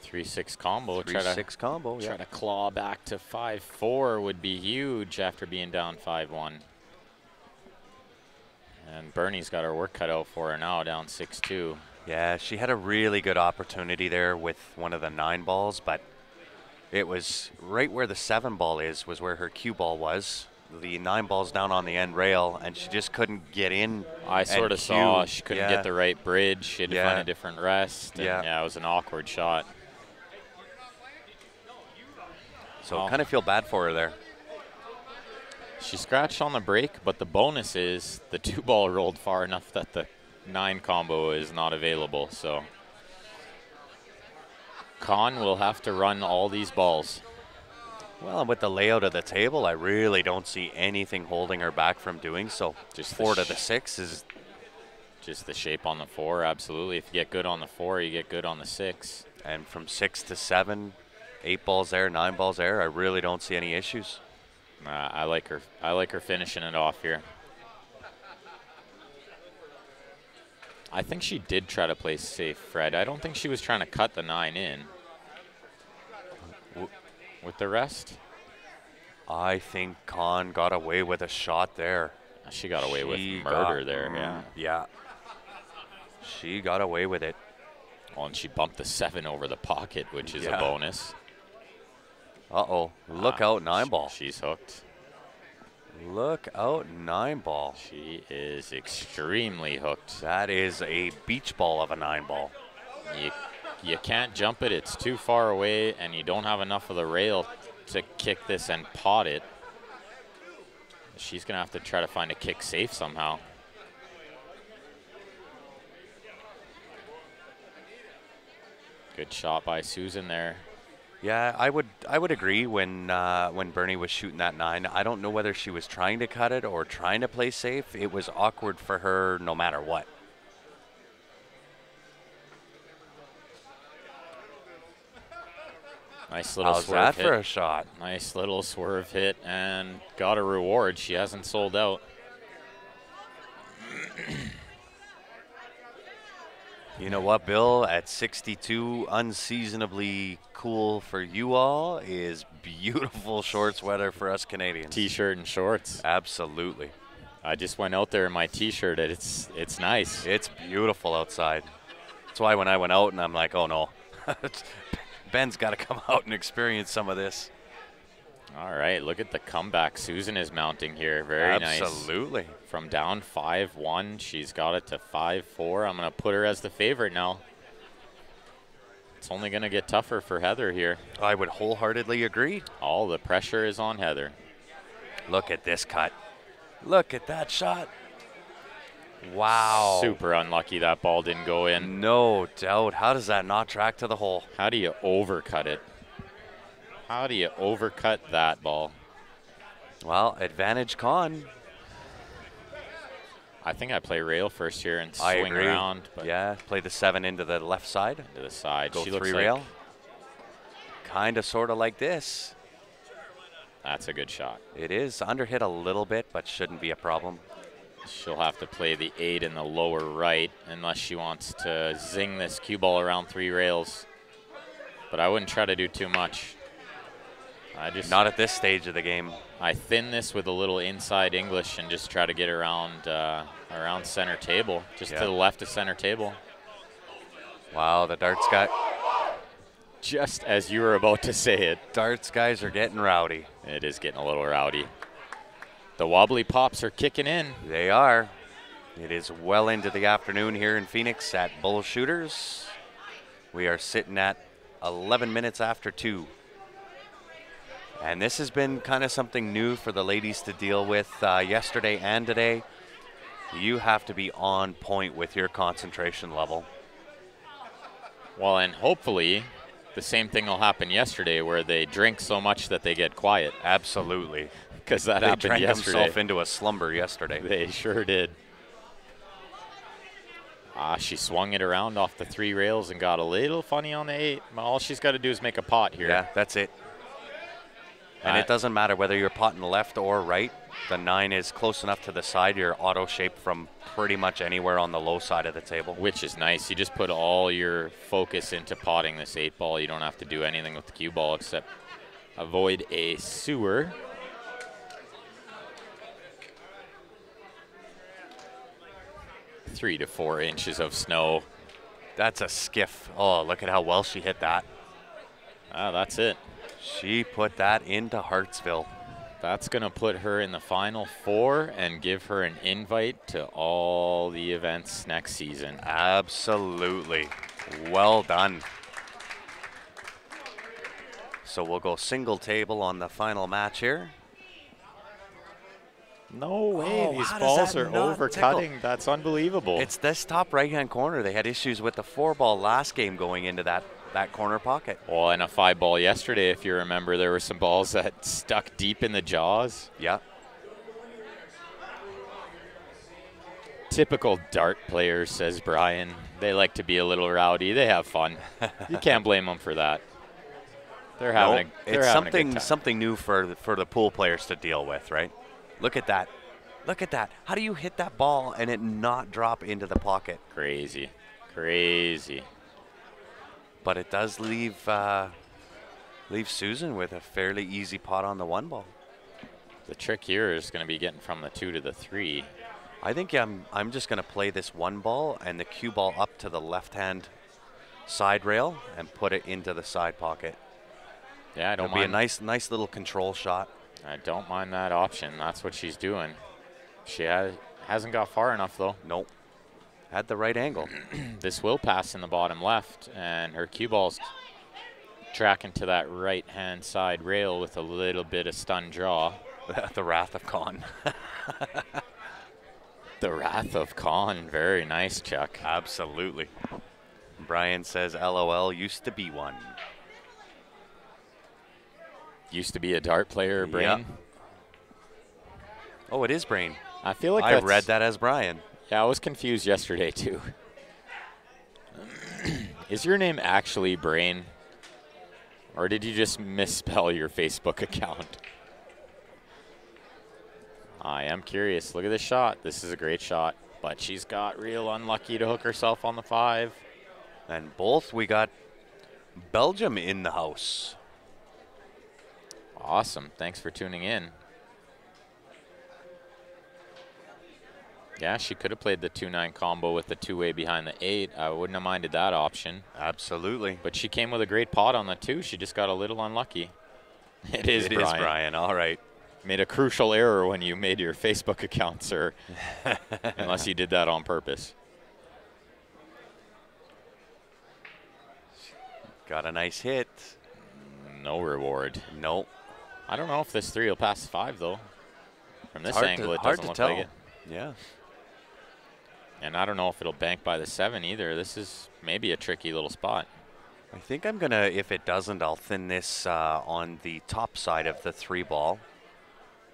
3-6 combo. 3-6 combo, yeah. Try to claw back to 5-4 would be huge after being down 5-1. And Bernie's got her work cut out for her now, down 6-2. Yeah, she had a really good opportunity there with one of the 9-balls, but it was right where the 7-ball was where her cue ball was. The 9-ball's down on the end rail, and she just couldn't get in. I sort of saw she couldn't get the right bridge. She had to find a different rest. And yeah, it was an awkward shot. So kind of feel bad for her there. She scratched on the break, but the bonus is the 2-ball rolled far enough that the 9 combo is not available. So Kahn will have to run all these balls. Well, with the layout of the table, I really don't see anything holding her back from doing so. Just 4 to the 6 is Just the shape on the 4, absolutely. If you get good on the 4, you get good on the 6. And from 6 to 7, 8 balls there, 9 balls there, I really don't see any issues. I like her. I like her finishing it off here. I think she did try to play safe, Fred. I don't think she was trying to cut the 9 in. With the rest? I think Khan got away with a shot there. She got away with murder there, yeah. Yeah. She got away with it. Oh, and she bumped the 7 over the pocket, which is a bonus. Uh-oh. Look out, 9 ball. She's hooked. Look out, 9 ball. She is extremely hooked. That is a beach ball of a 9 ball. You can't jump it. It's too far away, and you don't have enough of the rail to kick this and pot it. She's going to have to try to find a kick safe somehow. Good shot by Susan there. Yeah, I would agree when Bernie was shooting that 9. I don't know whether she was trying to cut it or trying to play safe. It was awkward for her no matter what. Nice little How's swerve that hit. for a shot? Nice little swerve hit and got a reward. She hasn't sold out. You know what, Bill? At 62, unseasonably cool for you all is beautiful shorts weather for us Canadians. T-shirt and shorts. Absolutely. I just went out there in my T-shirt. It's nice. It's beautiful outside. That's why when I went out and I'm like, oh no, Ben's got to come out and experience some of this. All right, look at the comeback Susan is mounting here. Very nice. Absolutely. From down 5-1, she's got it to 5-4. I'm going to put her as the favorite now. It's only going to get tougher for Heather here. I would wholeheartedly agree. All the pressure is on Heather. Look at this cut. Look at that shot. Wow. Super unlucky that ball didn't go in. No doubt. How does that not track to the hole? How do you overcut it? How do you overcut that ball? Well, advantage Con. I think I play rail first here and I swing agree. around. But yeah, play the 7 into the left side. to the side. Go She 3 looks rail. like Kind of, sort of like this. that's a good shot. It is underhit a little bit, but shouldn't be a problem. She'll have to play the 8 in the lower right unless she wants to zing this cue ball around 3 rails. But I wouldn't try to do too much. Not at this stage of the game. I thin this with a little inside English and just try to get around around center table, just to the left of center table. Wow, the darts guy. Just as you were about to say it. Darts guys are getting rowdy. It is getting a little rowdy. The wobbly pops are kicking in. They are. It is well into the afternoon here in Phoenix at Bullshooters. We are sitting at 11 minutes after 2. And this has been kind of something new for the ladies to deal with yesterday and today. You have to be on point with your concentration level. Well, and hopefully the same thing will happen yesterday where they drink so much that they get quiet. Absolutely. Because that they happened drank yesterday. themselves into a slumber yesterday. They sure did. She swung it around off the 3 rails and got a little funny on the 8. All she's got to do is make a pot here. Yeah, that's it. And it doesn't matter whether you're potting left or right. The 9 is close enough to the side. You're auto-shaped from pretty much anywhere on the low side of the table. Which is nice. You just put all your focus into potting this 8 ball. You don't have to do anything with the cue ball except avoid a sewer. Three to 4 inches of snow. That's a skiff. Oh, look at how well she hit that. That's it. She put that into Hartsville. That's going to put her in the Final 4 and give her an invite to all the events next season. Absolutely. Well done. So we'll go single table on the final match here. No way. Oh, these how balls does that are not overcutting. tickle? That's unbelievable. It's this top right-hand corner. They had issues with the 4-ball last game going into that corner pocket. Well, and a 5-ball yesterday, if you remember, there were some balls that stuck deep in the jaws. Yeah. Typical dart players, says Brian. They like to be a little rowdy. They have fun. You can't blame them for that. They're having it's having a good time. something new for the pool players to deal with, right? Look at that. Look at that. How do you hit that ball and it not drop into the pocket? Crazy. Crazy. But it does leave Susan with a fairly easy pot on the 1 ball. The trick here is going to be getting from the 2 to the 3. I think I'm just going to play this 1 ball and the cue ball up to the left-hand side rail and put it into the side pocket. Yeah, I don't It'll mind. be a nice little control shot. I don't mind that option. That's what she's doing. She hasn't got far enough, though. Nope. Had the right angle. This will pass in the bottom left, and her cue ball's tracking to that right-hand side rail with a little bit of stun draw. The Wrath of Khan. The Wrath of Khan. Very nice, Chuck. Absolutely. Brian says, LOL, used to be one. Used to be a dart player, Brain. Yep. Oh, it is Brain. I feel like I read that as Brian. Yeah, I was confused yesterday, too. Is your name actually Brain? Or did you just misspell your Facebook account? I am curious. Look at this shot. This is a great shot. But she's got real unlucky to hook herself on the 5. And we got Belgium in the house. Awesome. Thanks for tuning in. Yeah, she could have played the 2-9 combo with the 2-way behind the 8. I wouldn't have minded that option. Absolutely. But she came with a great pot on the 2. She just got a little unlucky. It is Brian. All right. Made a crucial error when you made your Facebook account, sir. Unless you did that on purpose. Got a nice hit. No reward. Nope. I don't know if this 3 will pass 5, though. From this Hard angle, to, it hard doesn't to look tell. like it. Yeah. And I don't know if it'll bank by the 7 either. This is maybe a tricky little spot. I think I'm going to, if it doesn't, I'll thin this on the top side of the 3 ball.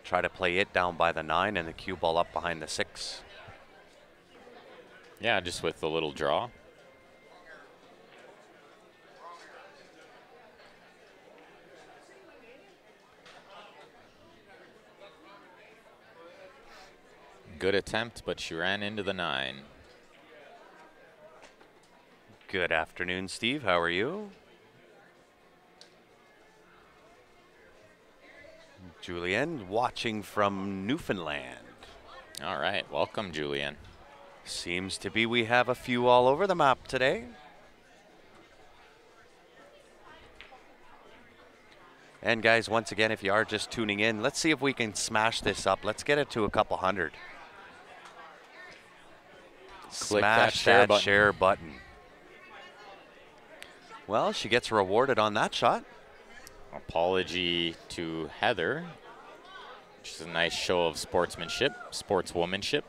Try to play it down by the 9 and the cue ball up behind the 6. Yeah, just with the little draw. Good attempt, but she ran into the 9. Good afternoon, Steve. How are you? Julian, watching from Newfoundland. All right, welcome, Julian. Seems to be we have a few all over the map today. And guys, once again, if you are just tuning in, let's see if we can smash this up. Let's get it to a couple hundred. Click Smash that share button. Well, she gets rewarded on that shot. Apology to Heather, which is a nice show of sportsmanship, sportswomanship.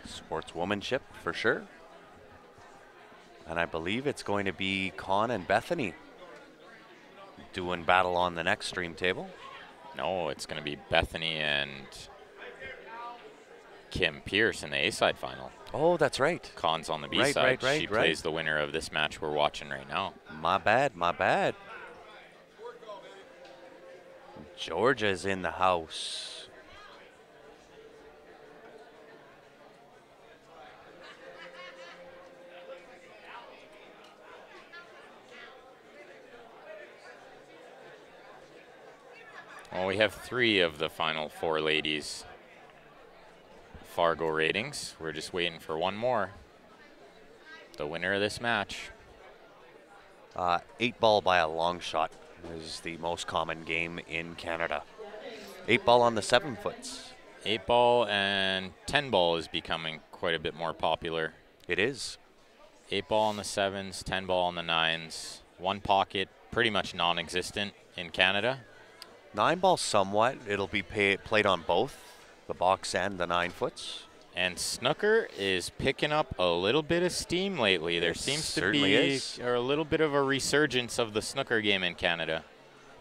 Sportswomanship, for sure. And I believe it's going to be Con and Bethany doing battle on the next stream table. No, it's going to be Bethany and Kim Pierce in the A-side final. Oh, that's right. Con's on the B-side. Right, she plays the winner of this match we're watching right now. My bad, my bad. Georgia's in the house. Well, we have 3 of the final 4 ladies Fargo ratings. We're just waiting for one more. The winner of this match. 8 ball by a long shot is the most common game in Canada. 8 ball on the 7 foots. 8 ball and 10 ball is becoming quite a bit more popular. It is. 8 ball on the 7s, 10 ball on the 9s. 1 pocket, pretty much non-existent in Canada. 9 ball somewhat. It'll be played on both the box and the 9 foots. And snooker is picking up a little bit of steam lately. There seems to be a little bit of a resurgence of the snooker game in Canada.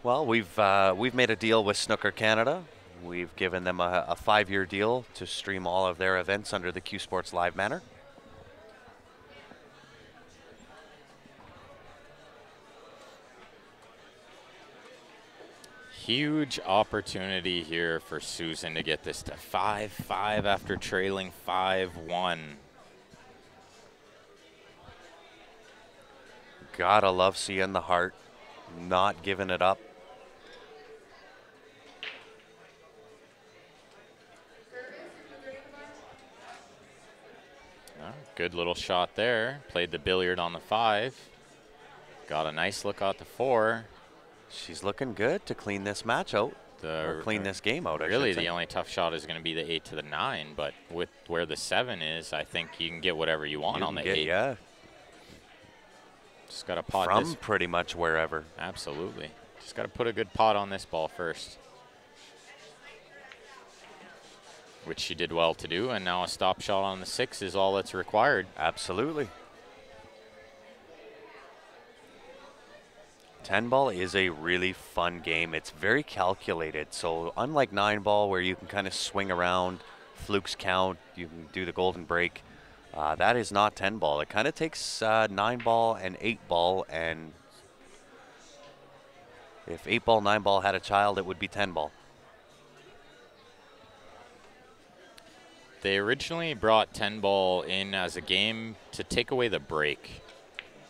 Well, we've made a deal with Snooker Canada. We've given them a 5-year deal to stream all of their events under the Q Sports Live banner. Huge opportunity here for Susan to get this to 5-5 after trailing 5-1. Gotta love seeing the heart, not giving it up. Good little shot there. Played the billiard on the 5. Got a nice look at the 4. She's looking good to clean this match out, or clean this game out, Really, the only tough shot is going to be the 8 to the 9, but with where the 7 is, I think you can get whatever you want on the 8. Yeah. Just got to pot from this. Pretty much wherever. Absolutely. Just got to put a good pot on this ball first. Which she did well to do, and now a stop shot on the 6 is all that's required. Absolutely. 10 ball is a really fun game. It's very calculated. So unlike 9 ball where you can kind of swing around, flukes count, you can do the golden break, that is not 10 ball. It kind of takes 9 ball and 8 ball, and if 8 ball, 9 ball had a child, it would be 10 ball. They originally brought 10 ball in as a game to take away the break.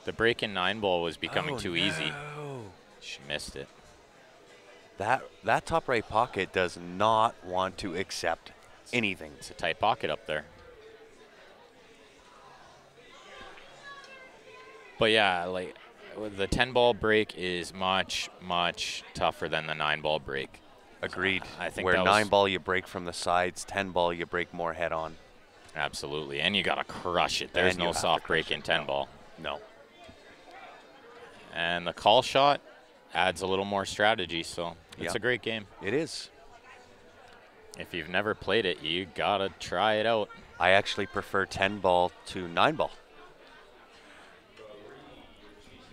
The break in 9 ball was becoming too easy. She missed it. That top right pocket does not want to accept anything. It's a tight pocket up there. But yeah, like the 10 ball break is much, much tougher than the 9 ball break. Agreed. I think where 9 ball you break from the sides, 10 ball you break more head on. Absolutely, and you got to crush it. There's no soft break in 10 ball. No. And the call shot adds a little more strategy, so it's a great game. It is. If you've never played it, you got to try it out. I actually prefer 10 ball to 9 ball.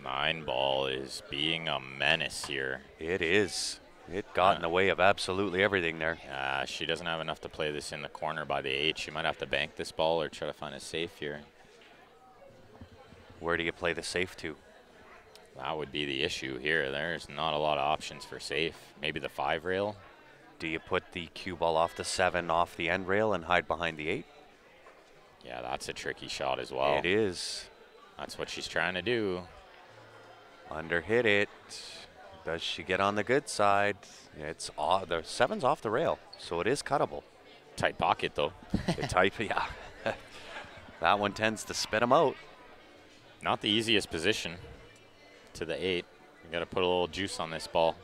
9 ball is being a menace here. It is. It got in the way of absolutely everything there. She doesn't have enough to play this in the corner by the 8. She might have to bank this ball or try to find a safe here. Where do you play the safe to? That would be the issue here. There's not a lot of options for safe. Maybe the 5 rail. Do you put the cue ball off the 7 off the end rail and hide behind the 8? Yeah, that's a tricky shot as well. It is. That's what she's trying to do. Underhit it. Does she get on the good side? It's the 7's off the rail, so it is cuttable. Tight pocket though. Yeah. That one tends to spit them out. Not the easiest position to the 8. You got to put a little juice on this ball.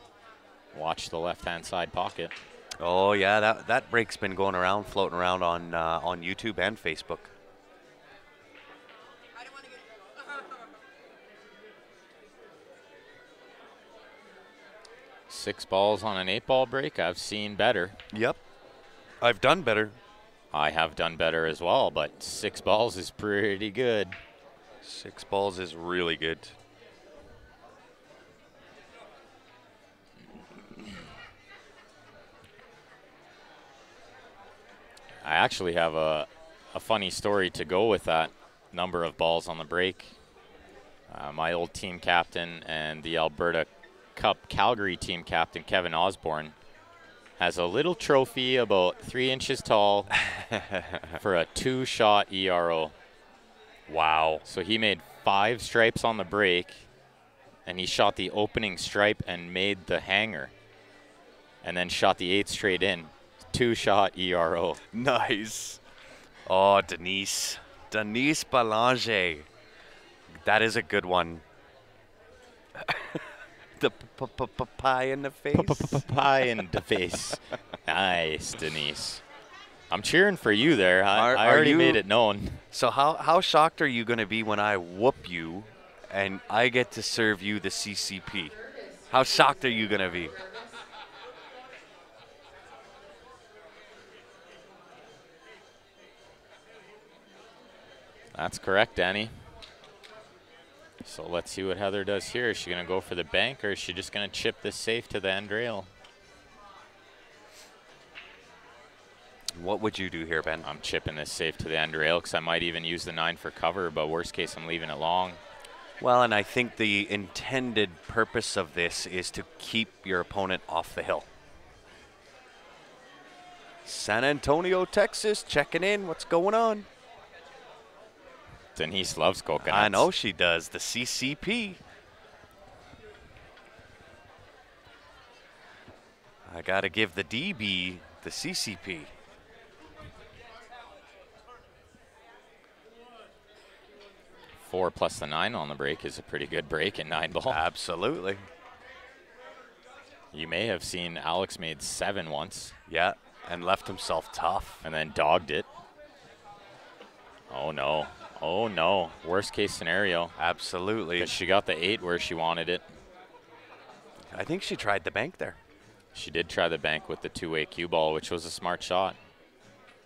Watch the left-hand side pocket. Oh yeah, that break's been going around, floating around on YouTube and Facebook. Six balls on an 8 ball break. I've seen better. Yep. I've done better. I have done better as well, but 6 balls is pretty good. 6 balls is really good. I actually have a funny story to go with that number of balls on the break. My old team captain and the Alberta Cup Calgary team captain, Kevin Osborne, has a little trophy about 3 inches tall for a 2-shot ERO. Wow. So he made 5 stripes on the break, and he shot the opening stripe and made the hanger, and then shot the 8 straight in. 2-shot ERO. Nice. Oh, Denise Belanger. That is a good one. The pie in the face. Pie in the face. Nice, Denise. I'm cheering for you there. I already made it known. So how shocked are you going to be when I whoop you and I get to serve you the CCP? How shocked are you going to be? That's correct, Danny. So let's see what Heather does here. Is she going to go for the bank, or is she just going to chip this safe to the end rail? What would you do here, Ben? I'm chipping this safe to the end rail because I might even use the 9 for cover, but worst case, I'm leaving it long. Well, and I think the intended purpose of this is to keep your opponent off the hill. San Antonio, Texas, checking in. What's going on? Denise loves coconuts. I know she does. The CCP. I got to give the DB the CCP. Four plus the 9 on the break is a pretty good break in 9 ball. Absolutely. You may have seen Alex made 7 once. Yeah, and left himself tough. And then dogged it. Oh, no. Oh, no. Worst case scenario. Absolutely. Because she got the 8 where she wanted it. I think she tried the bank there. She did try the bank with the two-way cue ball, which was a smart shot.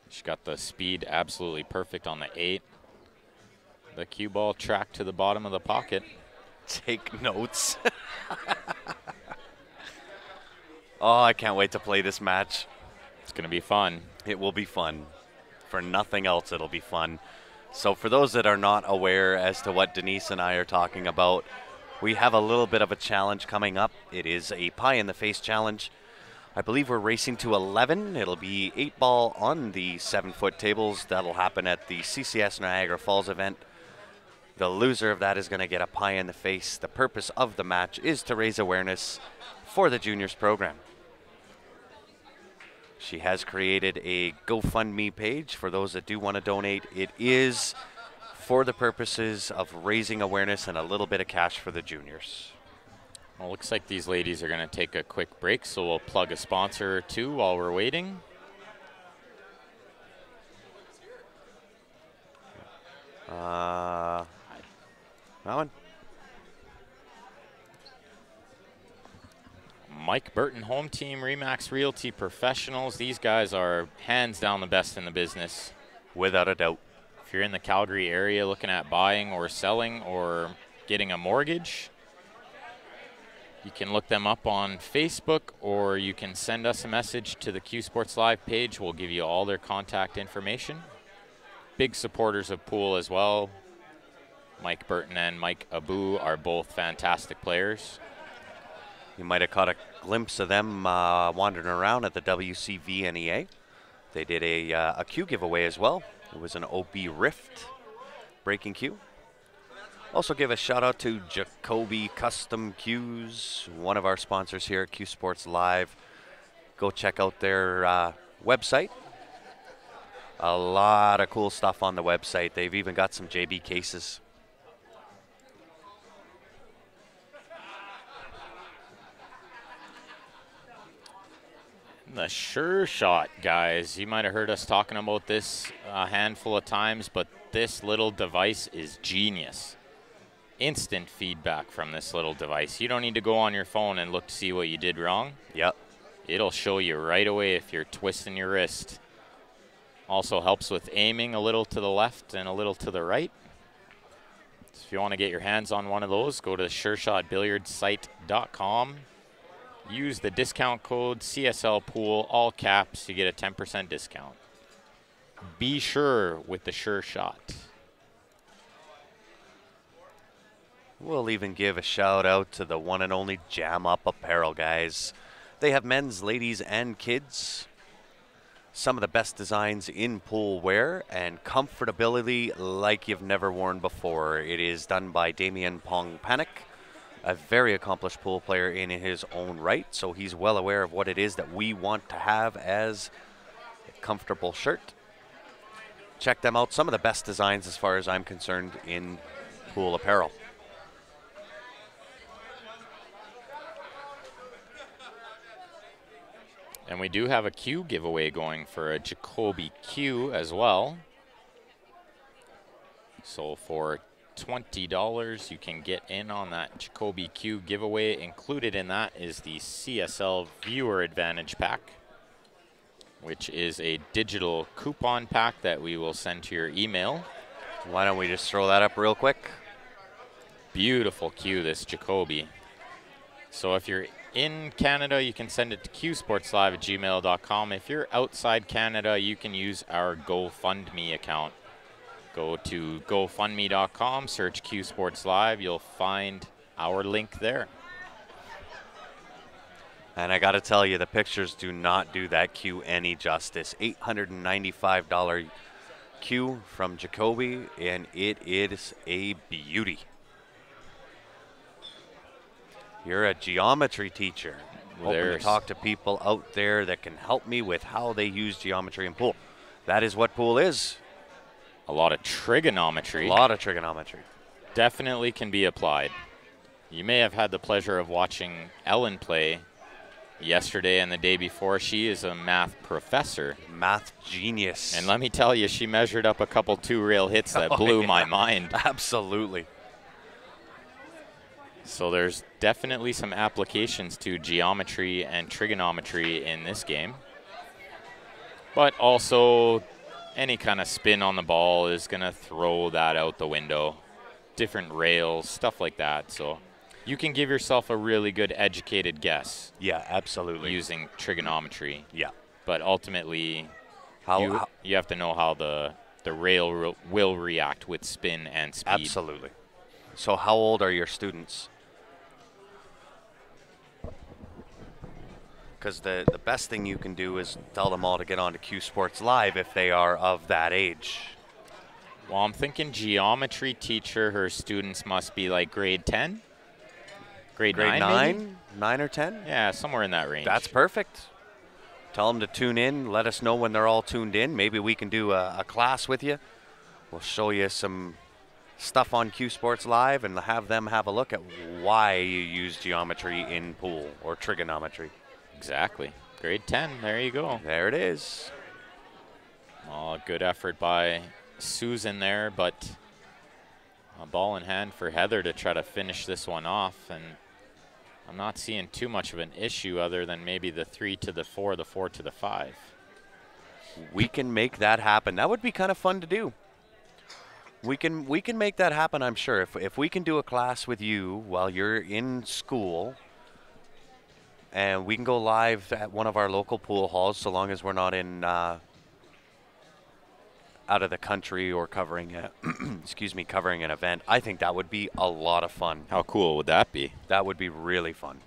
She got the speed absolutely perfect on the 8. The cue ball tracked to the bottom of the pocket. Take notes. Oh, I can't wait to play this match. It's going to be fun. It will be fun. For nothing else, it'll be fun. So for those that are not aware as to what Denise and I are talking about, we have a little bit of a challenge coming up. It is a pie in the face challenge. I believe we're racing to 11. It'll be 8 ball on the 7-foot tables. That'll happen at the CCS Niagara Falls event. The loser of that is going to get a pie in the face. The purpose of the match is to raise awareness for the juniors program. She has created a GoFundMe page for those that do want to donate. It is for the purposes of raising awareness and a little bit of cash for the juniors. Well, looks like these ladies are going to take a quick break, so we'll plug a sponsor or two while we're waiting. That one? Mike Burton Home Team, Remax Realty Professionals. These guys are hands down the best in the business. Without a doubt. If you're in the Calgary area looking at buying or selling or getting a mortgage, you can look them up on Facebook, or you can send us a message to the Q Sports Live page. We'll give you all their contact information. Big supporters of pool as well. Mike Burton and Mike Abu are both fantastic players. You might have caught a glimpse of them wandering around at the WCVNEA. They did a cue giveaway as well. It was an OB Rift breaking cue. Also give a shout out to Jacoby Custom Cues, one of our sponsors here at Q Sports Live. Go check out their website. A lot of cool stuff on the website. They've even got some JB cases. The Sure Shot, guys. You might have heard us talking about this a handful of times, but this little device is genius. Instant feedback from this little device. You don't need to go on your phone and look to see what you did wrong. Yep. It'll show you right away if you're twisting your wrist. Also helps with aiming a little to the left and a little to the right. So if you want to get your hands on one of those, go to sureshotbilliardsite.com. Use the discount code CSL Pool, all caps, you get a 10% discount. Be sure with the Sure Shot. We'll even give a shout out to the one and only Jam Up Apparel, guys. They have men's, ladies, and kids. Some of the best designs in pool wear and comfortability like you've never worn before. It is done by Damien Pong Panic, a very accomplished pool player in his own right, so he's well aware of what it is that we want to have as a comfortable shirt. Check them out. Some of the best designs as far as I'm concerned in pool apparel. And we do have a cue giveaway going for a Jacoby cue as well. So for $20, you can get in on that Jacoby cue giveaway. Included in that is the CSL Viewer Advantage Pack, which is a digital coupon pack that we will send to your email. Why don't we just throw that up real quick? Beautiful cue, this Jacoby. So if you're in Canada, you can send it to qsportslive@gmail.com. If you're outside Canada, you can use our GoFundMe account. Go to gofundme.com, search Q Sports Live. You'll find our link there. And I got to tell you, the pictures do not do that cue any justice. $895 cue from Jacoby, and it is a beauty. You're a geometry teacher. Hoping to talk to people out there that can help me with how they use geometry in pool. That is what pool is. A lot of trigonometry. A lot of trigonometry. Definitely can be applied. You may have had the pleasure of watching Ellen play yesterday and the day before. She is a math professor. Math genius. And let me tell you, she measured up a couple two-rail hits that blew my mind. Absolutely. So there's definitely some applications to geometry and trigonometry in this game. But also, any kind of spin on the ball is going to throw that out the window. Different rails, stuff like that. So you can give yourself a really good educated guess. Yeah, absolutely. Using trigonometry. Yeah. But ultimately, you have to know how the rail will react with spin and speed. Absolutely. So how old are your students? Because the best thing you can do is tell them all to get on to Q Sports Live if they are of that age. Well, I'm thinking geometry teacher, her students must be like grade 10? Grade 9? 9 or 10? Yeah, somewhere in that range. That's perfect. Tell them to tune in. Let us know when they're all tuned in. Maybe we can do a class with you. We'll show you some stuff on Q Sports Live and have them have a look at why you use geometry in pool or trigonometry. Exactly. Grade 10. There you go. There it is. Oh, good effort by Susan there, but a ball in hand for Heather to try to finish this one off. And I'm not seeing too much of an issue other than maybe the 3 to the 4, the 4 to the 5. We can make that happen. That would be kind of fun to do. We can make that happen, I'm sure. If we can do a class with you while you're in school, and we can go live at one of our local pool halls, so long as we're not in out of the country or covering covering an event. I think that would be a lot of fun. How cool would that be? That would be really fun.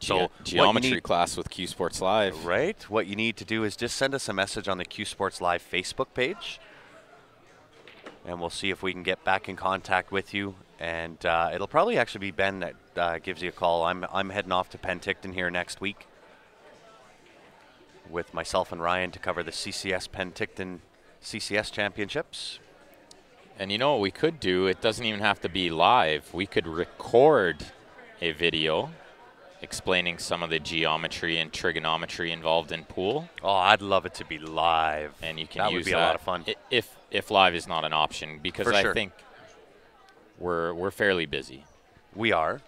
So geometry class with Q Sports Live. Right. What you need to do is just send us a message on the Q Sports Live Facebook page, and we'll see if we can get back in contact with you. And it'll probably actually be Ben that gives you a call. I'm heading off to Penticton here next week with myself and Ryan to cover the CCS Penticton CCS Championships. And you know what we could do? It doesn't even have to be live. We could record a video explaining some of the geometry and trigonometry involved in pool. Oh, I'd love it to be live. And you can that use would be a lot of fun. If live is not an option, because I think we're fairly busy. We are,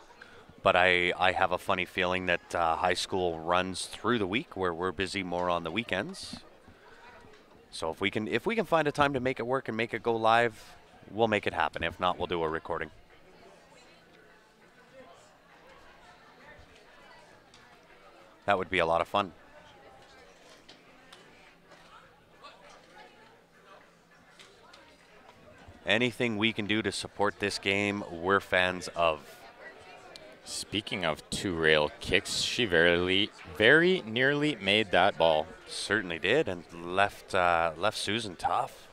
but I have a funny feeling that high school runs through the week where we're busy more on the weekends. So if we can find a time to make it work and make it go live, we'll make it happen. If not, we'll do a recording. That would be a lot of fun. Anything we can do to support this game, we're fans of. Speaking of two-rail kicks, she very nearly made that ball. Certainly did, and left Susan tough.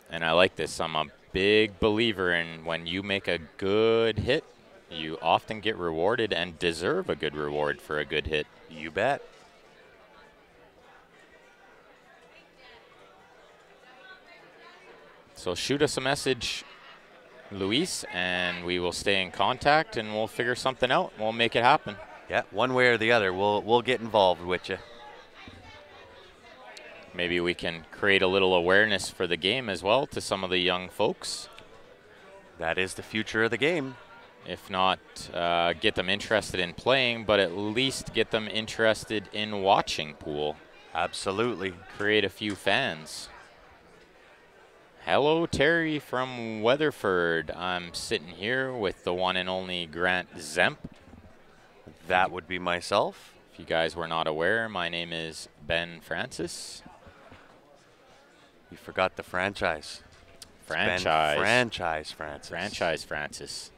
And I like this. I'm a big believer in when you make a good hit, you often get rewarded and deserve a good reward for a good hit. You bet. So shoot us a message, Luis, and we will stay in contact and we'll figure something out. We'll make it happen. Yeah, one way or the other, we'll get involved with you. Maybe we can create a little awareness for the game as well to some of the young folks. That is the future of the game. If not, get them interested in playing, but at least get them interested in watching pool. Absolutely. Create a few fans. Hello, Terry from Weatherford. I'm sitting here with the one and only Grant Zemp. That would be myself. If you guys were not aware, my name is Ben Francis. You forgot the franchise. Franchise. Franchise Francis. Franchise Francis.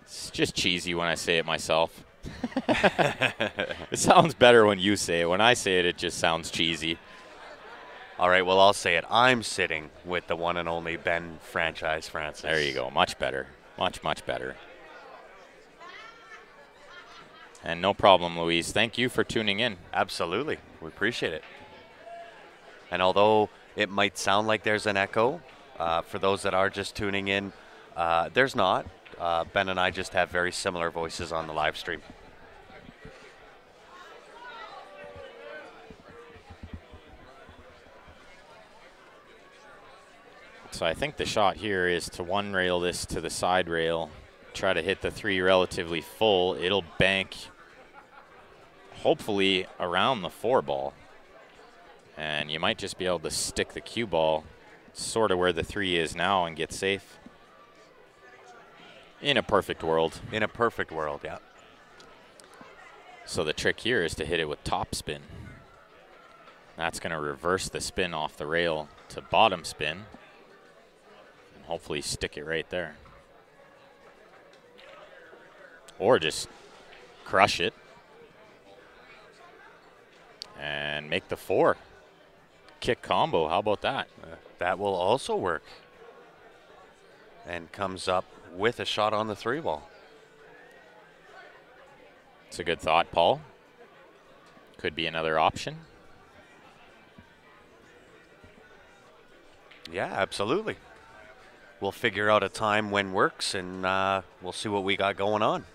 It's just cheesy when I say it myself. It sounds better when you say it. When I say it, it just sounds cheesy. All right, well, I'll say it. I'm sitting with the one and only Ben Franchise Francis. There you go. Much better. Much, much better. And no problem, Louise. Thank you for tuning in. Absolutely. We appreciate it. And although it might sound like there's an echo, for those that are just tuning in, there's not. Ben and I just have very similar voices on the live stream. So I think the shot here is to one rail this to the side rail, try to hit the 3 relatively full. It'll bank hopefully around the 4 ball. And you might just be able to stick the cue ball sort of where the 3 is now and get safe. In a perfect world. In a perfect world, yeah. So the trick here is to hit it with top spin. That's going to reverse the spin off the rail to bottom spin. Hopefully stick it right there. Or just crush it and make the 4. Kick combo, how about that? That will also work. And comes up with a shot on the 3 ball. It's a good thought, Paul. Could be another option. Yeah, absolutely. We'll figure out a time when works, and we'll see what we got going on.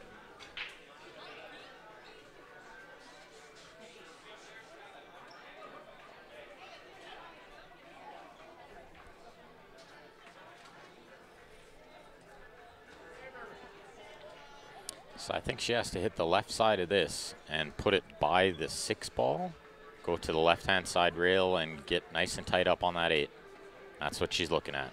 So I think she has to hit the left side of this and put it by the 6 ball, go to the left-hand side rail and get nice and tight up on that 8. That's what she's looking at.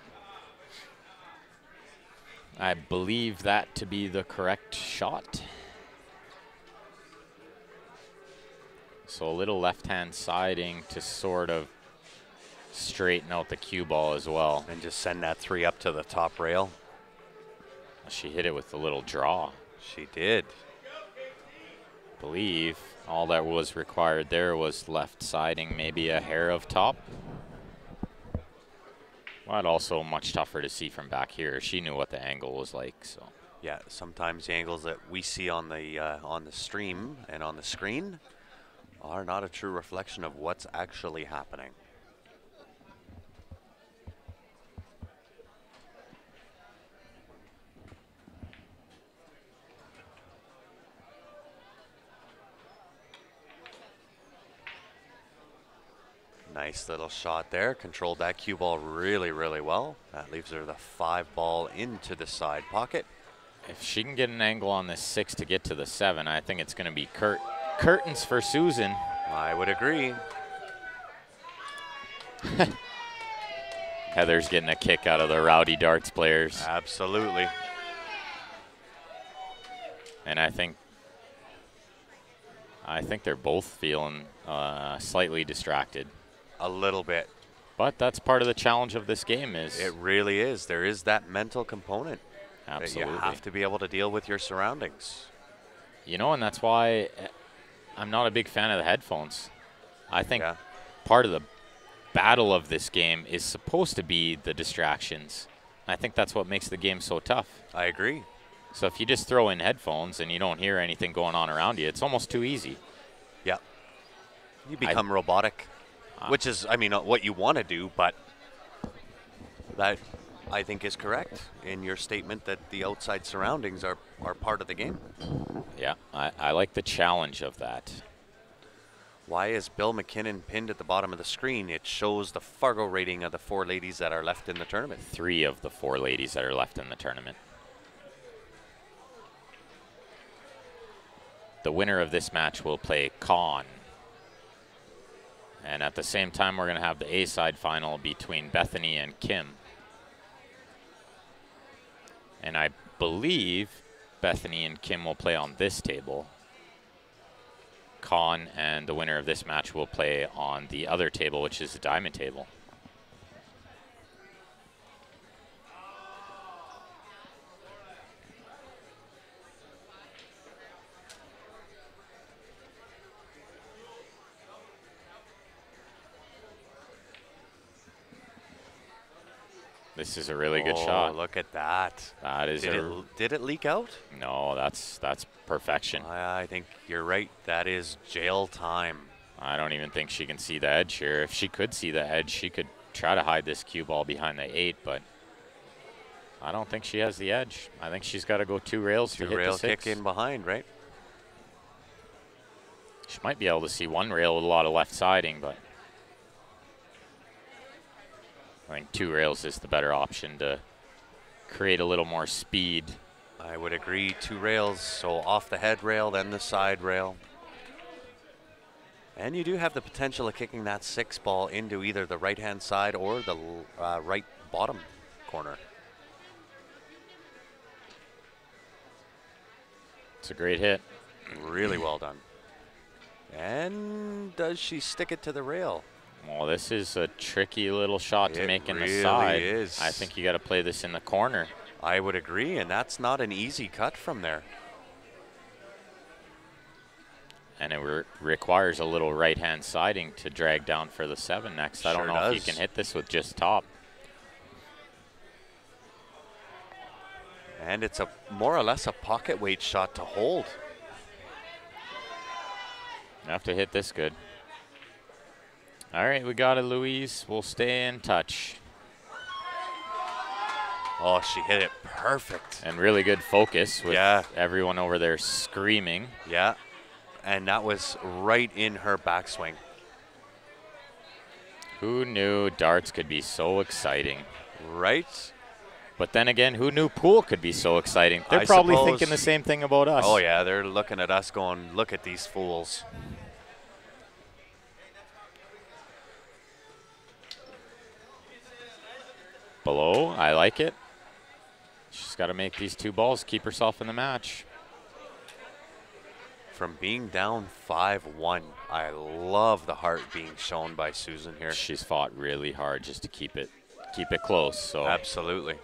I believe that to be the correct shot. So a little left-hand siding to sort of straighten out the cue ball as well. And just send that 3 up to the top rail. She hit it with a little draw. She did. I believe all that was required there was left siding, maybe a hair of top. But also much tougher to see from back here. She knew what the angle was like, so. Yeah, sometimes the angles that we see on the stream and on the screen are not a true reflection of what's actually happening. Nice little shot there. Controlled that cue ball really, really well. That leaves her the 5 ball into the side pocket. If she can get an angle on this 6 to get to the 7, I think it's going to be curtains for Susan. I would agree. Heather's getting a kick out of the rowdy darts players. Absolutely. And I think they're both feeling slightly distracted. A little bit. But that's part of the challenge of this game. Is it really is. There is that mental component. Absolutely. You have to be able to deal with your surroundings. You know, and that's why I'm not a big fan of the headphones. I think part of the battle of this game is supposed to be the distractions. I think that's what makes the game so tough. I agree. So if you just throw in headphones and you don't hear anything going on around you, it's almost too easy. Yeah. You become robotic, which is, I mean, what you want to do, but that I think is correct in your statement that the outside surroundings are part of the game. Yeah, I like the challenge of that. Why is Bill McKinnon pinned at the bottom of the screen? It shows the Fargo rating of the 4 ladies that are left in the tournament. 3 of the 4 ladies that are left in the tournament. The winner of this match will play Con. And at the same time, we're going to have the A-side final between Bethany and Kim. And I believe Bethany and Kim will play on this table. con, and the winner of this match will play on the other table, which is the diamond table. This is a really good shot. Look at that. That is did it leak out? No, that's perfection. I think you're right. That is jail time. I don't even think she can see the edge here. If she could see the edge, she could try to hide this cue ball behind the 8, but I don't think she has the edge. I think she's got to go 2 rails to hit the 6. Two rail kick in behind, right? She might be able to see 1 rail with a lot of left siding, but I think 2 rails is the better option to create a little more speed. I would agree. 2 rails, so off the head rail, then the side rail. And you do have the potential of kicking that 6 ball into either the right-hand side or the right bottom corner. It's a great hit. Really well done. And does she stick it to the rail? Well, this is a tricky little shot to make in the side. It really is. I think you got to play this in the corner. I would agree, and that's not an easy cut from there. And it requires a little right-hand siding to drag down for the 7 next. I don't know if you can hit this with just top. And it's a more or less a pocket weight shot to hold. You have to hit this good. All right, we got it, Louise. We'll stay in touch. Oh, she hit it perfect. And really good focus with everyone over there screaming. Yeah, and that was right in her backswing. Who knew darts could be so exciting? Right? But then again, who knew pool could be so exciting? They're probably thinking the same thing about us. Oh, yeah, they're looking at us going, look at these fools. Below, I like it. She's got to make these 2 balls, keep herself in the match. From being down 5-1, I love the heart being shown by Susan here. She's fought really hard just to keep it close. So absolutely.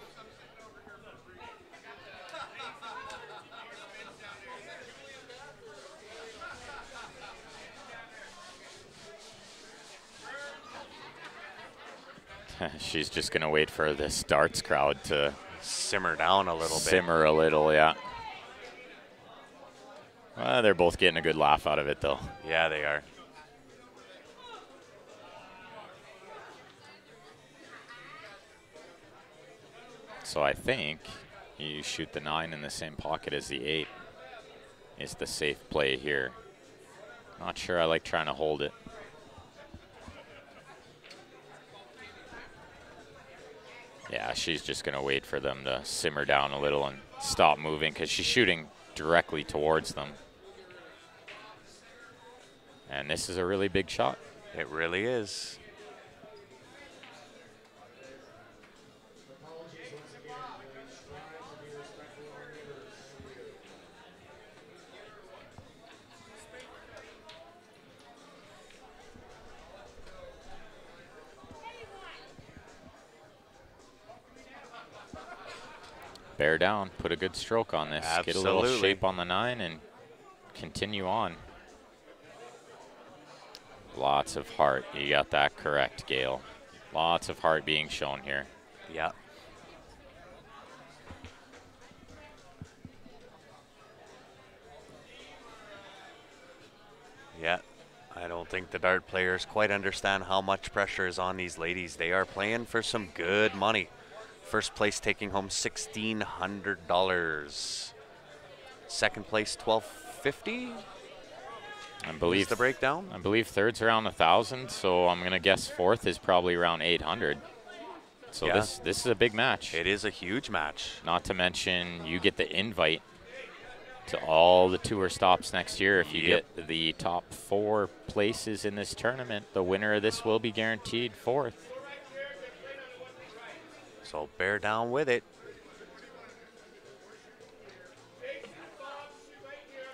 She's just going to wait for this darts crowd to simmer down a little bit. Simmer a little, yeah. Well, they're both getting a good laugh out of it, though. Yeah, they are. So I think you shoot the 9 in the same pocket as the 8 is the safe play here. Not sure I like trying to hold it. Yeah, she's just going to wait for them to simmer down a little and stop moving because she's shooting directly towards them. And this is a really big shot. It really is. Bear down, put a good stroke on this. Absolutely. Get a little shape on the 9 and continue on. Lots of heart. You got that correct, Gail. Lots of heart being shown here. Yeah. Yeah. I don't think the dart players quite understand how much pressure is on these ladies. They are playing for some good money. First place taking home $1,600. Second place, $1,250. I believe the breakdown. I believe third's around 1,000, so I'm gonna guess fourth is probably around 800. So yeah. this is a big match. It is a huge match. Not to mention you get the invite to all the tour stops next year if you get the top 4 places in this tournament. The winner of this will be guaranteed 4th. So bear down with it.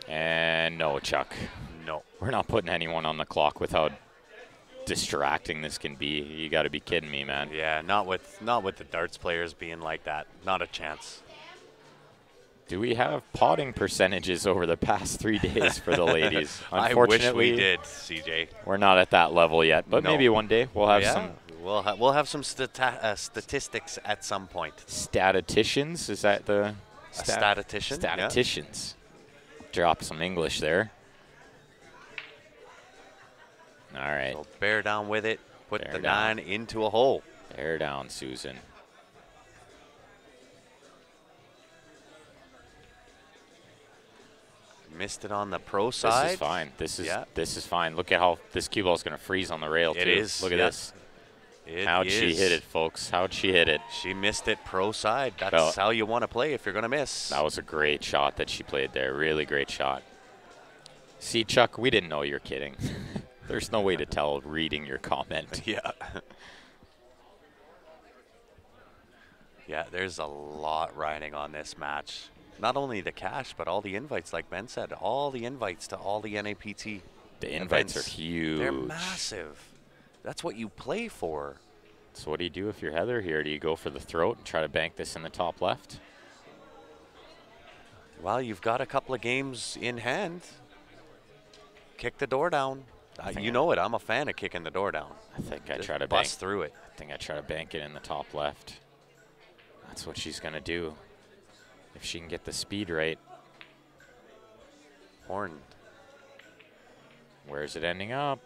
And no, Chuck. No. We're not putting anyone on the clock with how distracting this can be. You got to be kidding me, man. Yeah, not with the darts players being like that. Not a chance. Do we have potting percentages over the past 3 days for the ladies? I Unfortunately, wish we did, CJ. we're not at that level yet, but No. maybe one day we'll have some We'll have some statistics at some point. statisticians. Is that the A statistician? Yeah. statisticians? Drop some English there. All right, So bear down with it. Put Bear the down. 9 into a hole. bear down, Susan. Missed it on the pro side. This is fine. This is fine. Look at how this cue ball is going to freeze on the rail too. It is. Look at Yeah. this. It How'd she is. hit it, folks? How'd she hit it? She missed it pro side. That's Well, how you want to play if you're going to miss. That was a great shot that she played there. Really great shot. See, Chuck, we didn't know you're kidding. There's no way to tell reading your comment. Yeah. Yeah, there's a lot riding on this match. Not only the cash, but all the invites, like Ben said, all the invites to all the NAPT. The invites events. are huge. They're massive. That's what you play for. So what do you do if you're Heather here? Do you go for the throat and try to bank this in the top left? Well, you've got a couple of games in hand. Kick the door down. You know it. I'm a fan of kicking the door down. I think I Just try to bank. bust through it. I think I try to bank it in the top left. That's what she's going to do. If she can get the speed right. Horn. Where's it ending up?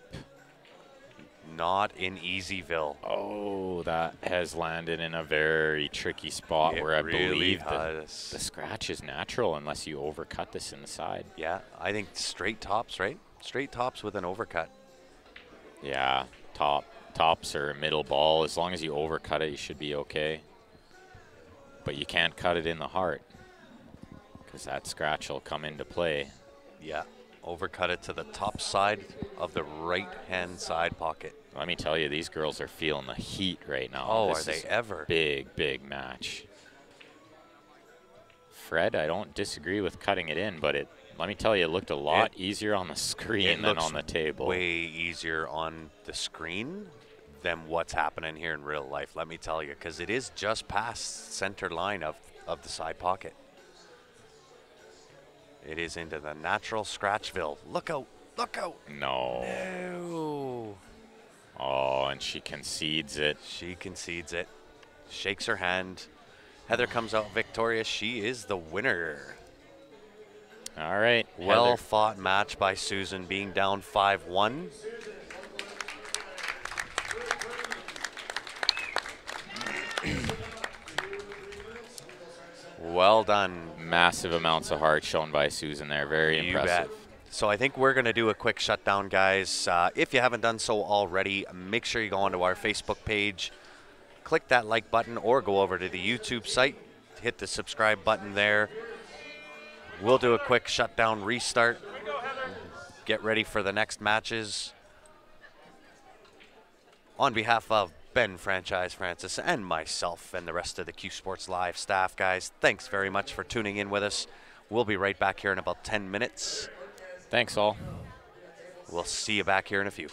Not in Easyville. Oh, that has landed in a very tricky spot It where I really believe has. the scratch is natural unless you overcut this in the side. Yeah, I think straight tops, right? Straight tops with an overcut. Yeah, tops or middle ball. As long as you overcut it, you should be okay. But you can't cut it in the heart because that scratch will come into play. Yeah, overcut it to the top side of the right-hand side pocket. Let me tell you, these girls are feeling the heat right now. Oh, This are they is ever? Big, big match. Fred, I don't disagree with cutting it in, but let me tell you, it looked a lot easier on the screen than on the table. Way easier on the screen than what's happening here in real life, let me tell you, because it is just past center line of the side pocket. It is into the natural Scratchville. Look out, look out. No. No. Oh, and she concedes it. She concedes it, shakes her hand. Heather comes out victorious. She is the winner. All right. Well Heather. fought match by Susan, being down 5-1. Well done. Massive amounts of heart shown by Susan there. Very You impressive. bet. So I think we're going to do a quick shutdown, guys. If you haven't done so already, make sure you go onto our Facebook page, click that like button, or go over to the YouTube site, hit the subscribe button there. We'll do a quick shutdown restart. Get ready for the next matches. On behalf of Ben Franchise Francis and myself and the rest of the Q Sports Live staff, guys, thanks very much for tuning in with us. We'll be right back here in about 10 minutes. Thanks, all. We'll see you back here in a few.